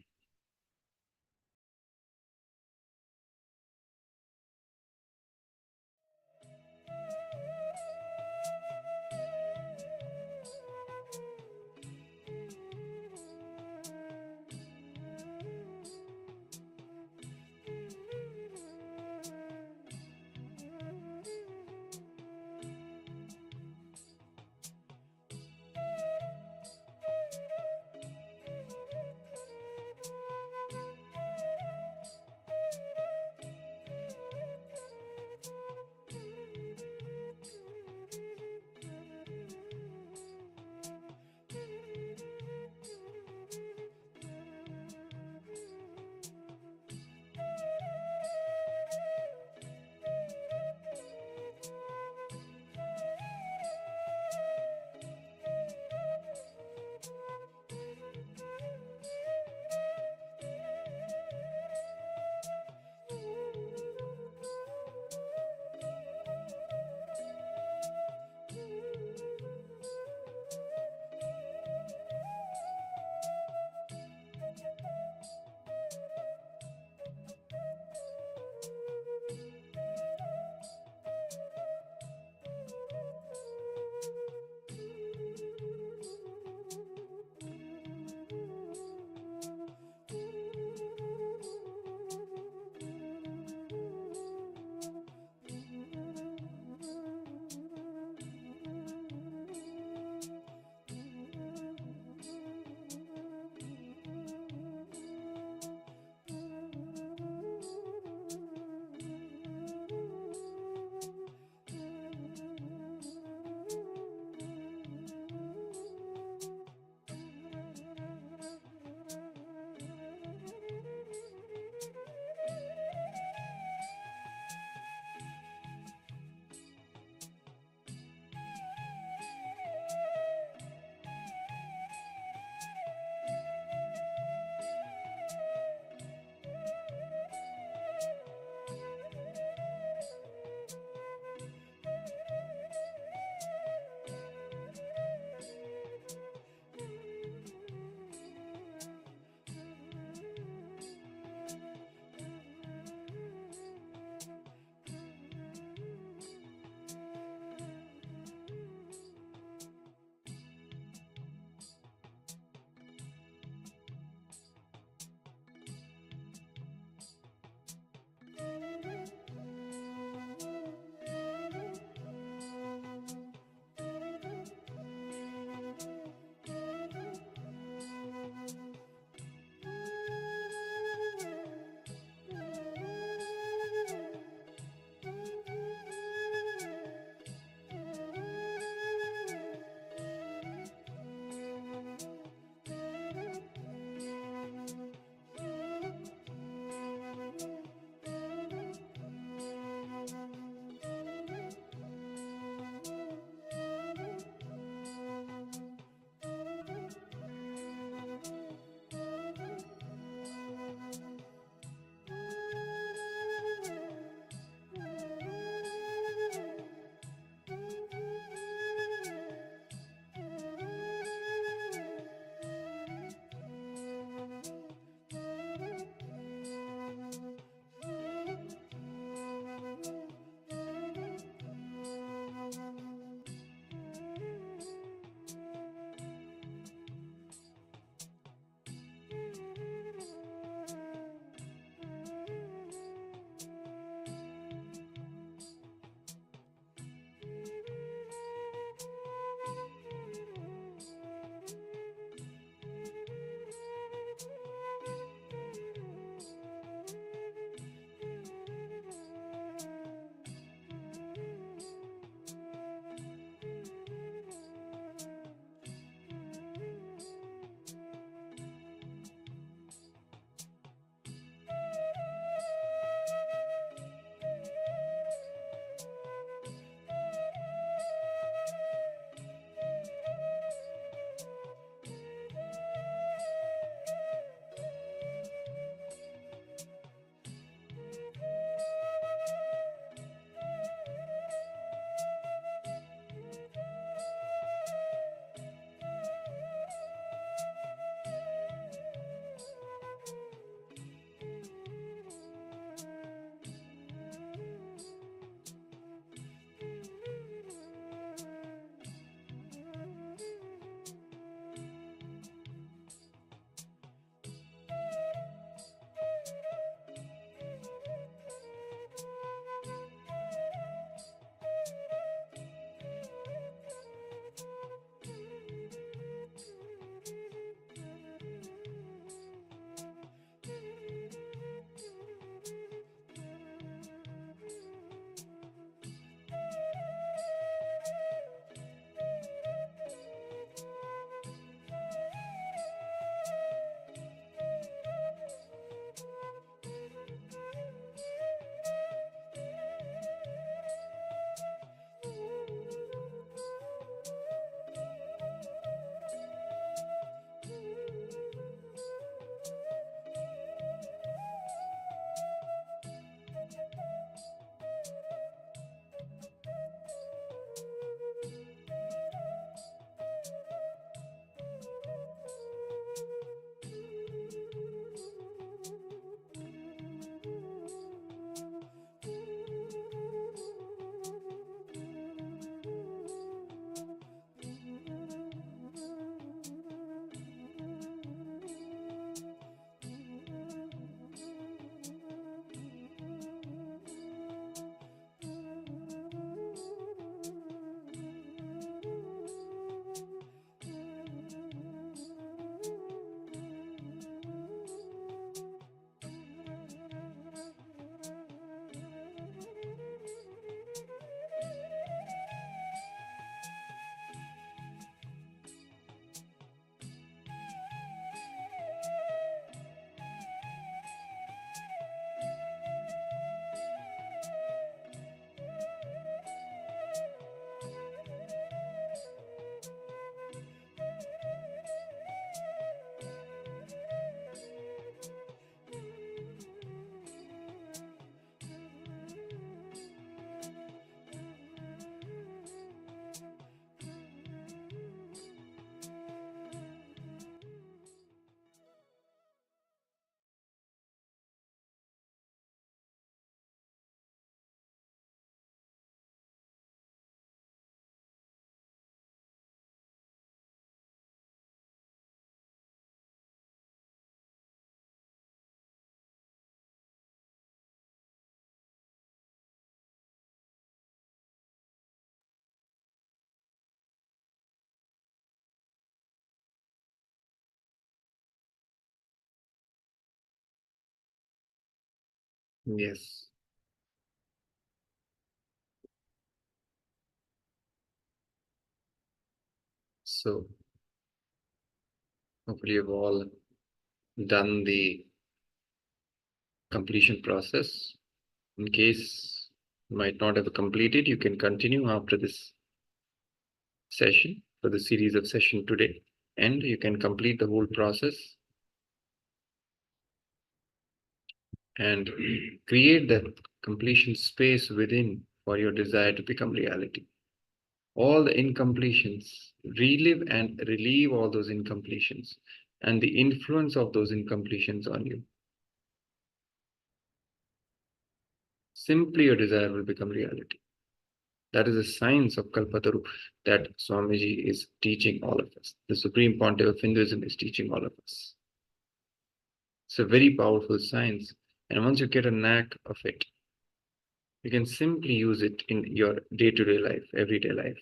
Speaker 4: Yes. So hopefully you've all done the completion process. In case you might not have completed, you can continue after this session, for the series of session today, and you can complete the whole process and create that completion space within for your desire to become reality. All the incompletions, relive and relieve all those incompletions and the influence of those incompletions on you. Simply your desire will become reality. That is the science of Kalpataru that Swamiji is teaching all of us. The Supreme Pontiff of Hinduism is teaching all of us. It's a very powerful science. And once you get a knack of it, you can simply use it in your day-to-day life, everyday life,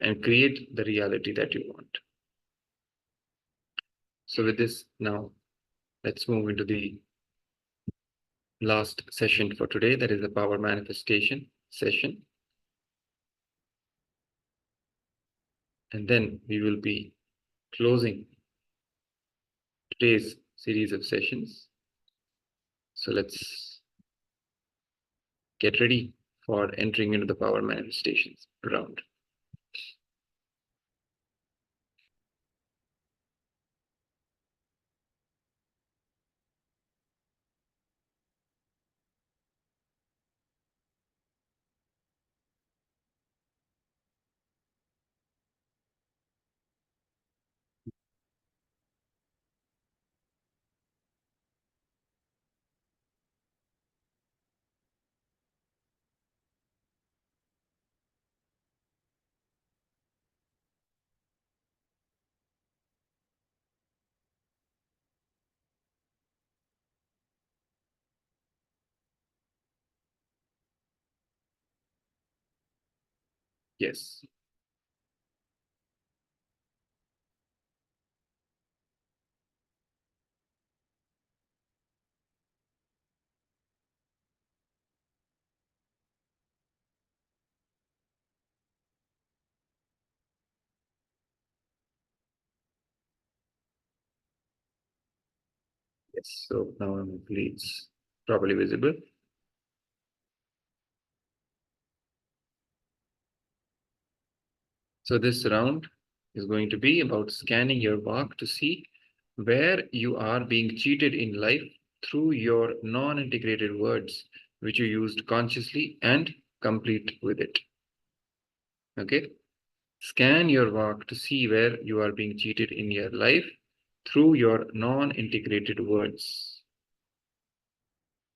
Speaker 4: and create the reality that you want. So with this, now let's move into the last session for today. That is the power manifestation session. And then we will be closing today's series of sessions. So let's get ready for entering into the power manifestations round. Yes. Yes. So now hopefully it's properly visible. So this round is going to be about scanning your walk to see where you are being cheated in life through your non-integrated words, which you used consciously, and complete with it. Okay? Scan your walk to see where you are being cheated in your life through your non-integrated words,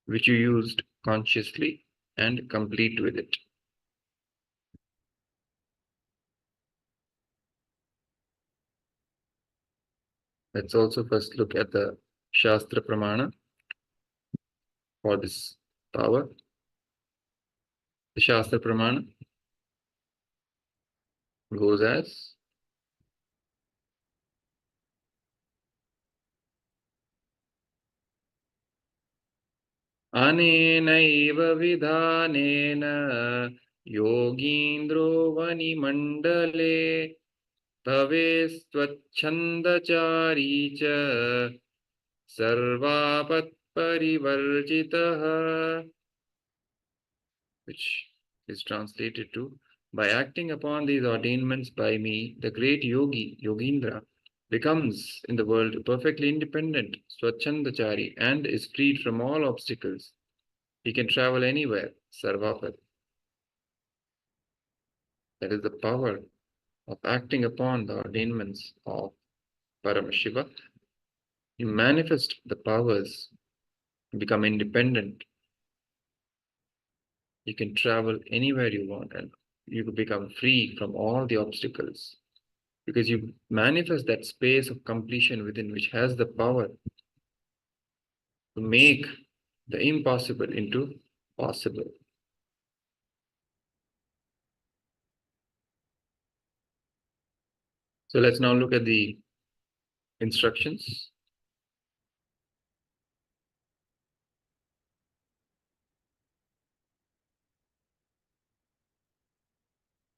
Speaker 4: which you used consciously, and complete with it. Let's also first look at the Shastra Pramana for this power. The Shastra Pramana goes as Anenaiva vidhanena yogindro vanimandale tave swachandachari cha sarvapat parivarjitah, which is translated to, by acting upon these ordainments by me, the great yogi, Yogindra, becomes in the world perfectly independent, Swachandachari, and is freed from all obstacles. He can travel anywhere, Sarvapat. That is the power of acting upon the ordainments of Paramashiva. You manifest the powers, become independent. You can travel anywhere you want and you become free from all the obstacles, because you manifest that space of completion within, which has the power to make the impossible into possible. So let's now look at the instructions.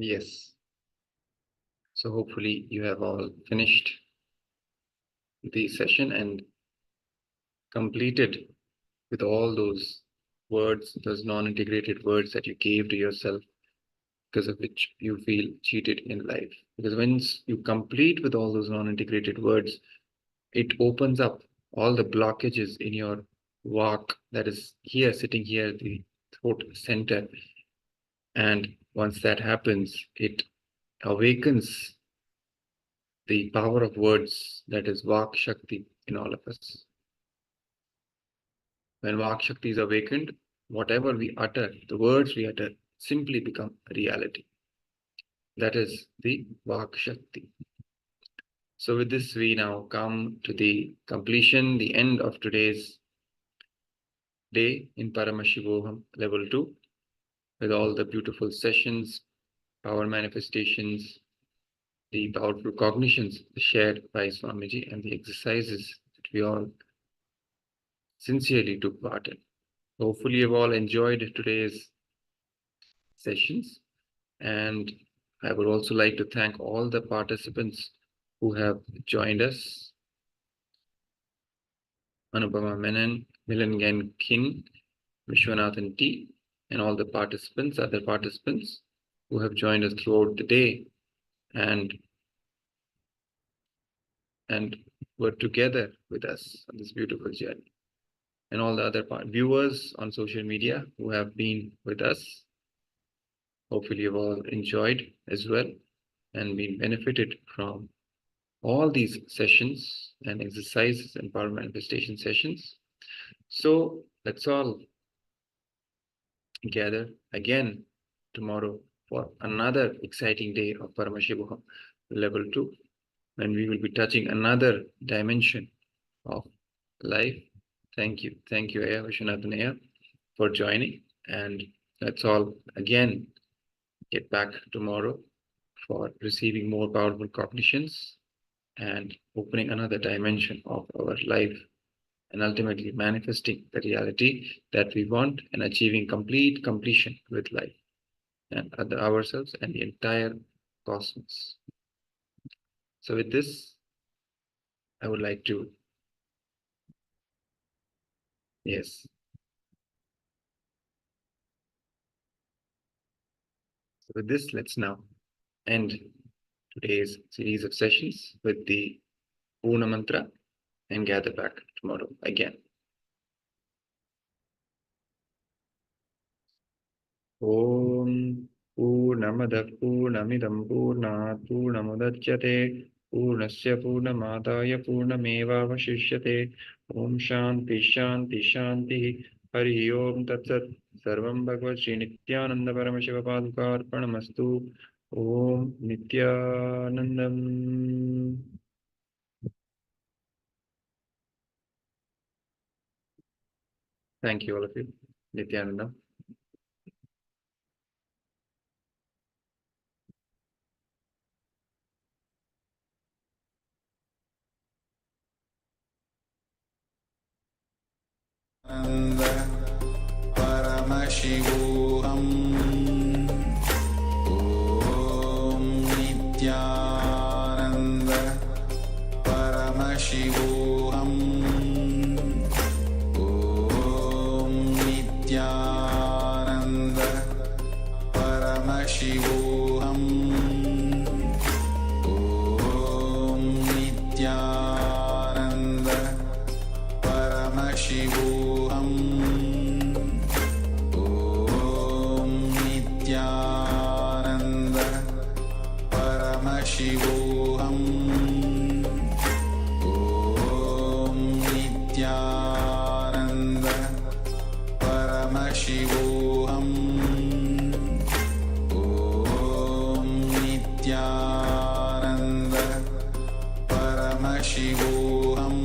Speaker 4: Yes. So hopefully you have all finished the session and completed with all those words, those non-integrated words that you gave to yourself, because of which you feel cheated in life. Because once you complete with all those non-integrated words, it opens up all the blockages in your walk that is here, sitting here, the throat center. And once that happens, it awakens the power of words, that is Vak Shakti, in all of us. When Vak Shakti is awakened, whatever we utter, the words we utter, simply become reality. That is the Vak Shakti. So with this, we now come to the completion, the end of today's day in Paramashivoham Level 2, with all the beautiful sessions, power manifestations, the powerful cognitions shared by Swamiji, and the exercises that we all sincerely took part in. Hopefully you've all enjoyed today's sessions, and I would also like to thank all the participants who have joined us. Anupama Menon, Milan Kin, Vishwanathan T, and all the participants, other participants who have joined us throughout the day and were together with us on this beautiful journey. And all the other viewers on social media who have been with us. Hopefully you've all enjoyed as well and been benefited from all these sessions and exercises and power manifestation sessions. So let's all gather again tomorrow for another exciting day of Paramashivoham Level 2, when we will be touching another dimension of life. Thank you, Aya Vishwanathan, for joining, and let's all again get back tomorrow for receiving more powerful cognitions and opening another dimension of our life, and ultimately manifesting the reality that we want and achieving complete completion with life and ourselves and the entire cosmos. So with this, I would like to, yes. So with this, let's now end today's series of sessions with the Purna Mantra and gather back tomorrow again. Om Purnamada Purnamidam Purnat Purnamudachyate Purnasya Purnamadaya Purnameva Vashishyate. Om Shanti Shanti Shanti. Hari Om Tat Sat. Sarvam Bhagavad Shri Nithyananda Paramashiva Paduka Arpanamastu. Om Nithyanandam. Thank you, all of you. Nithyananda.
Speaker 3: Paramashivoham. Om Nithyananda. Paramashivoham. Om Nithyananda. Paramashivoham. Om Nithyananda. Paramashivoham. Om Nithyananda. Paramashivoham. Om Nithyananda. Paramashivoham. Om Nithyananda. Paramashivoham.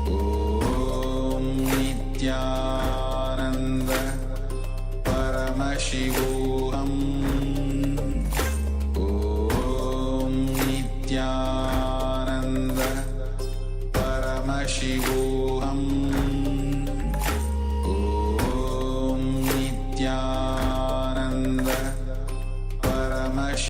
Speaker 3: Om Nithyananda. Paramashivoham. Om Nithyananda. Paramashivoham.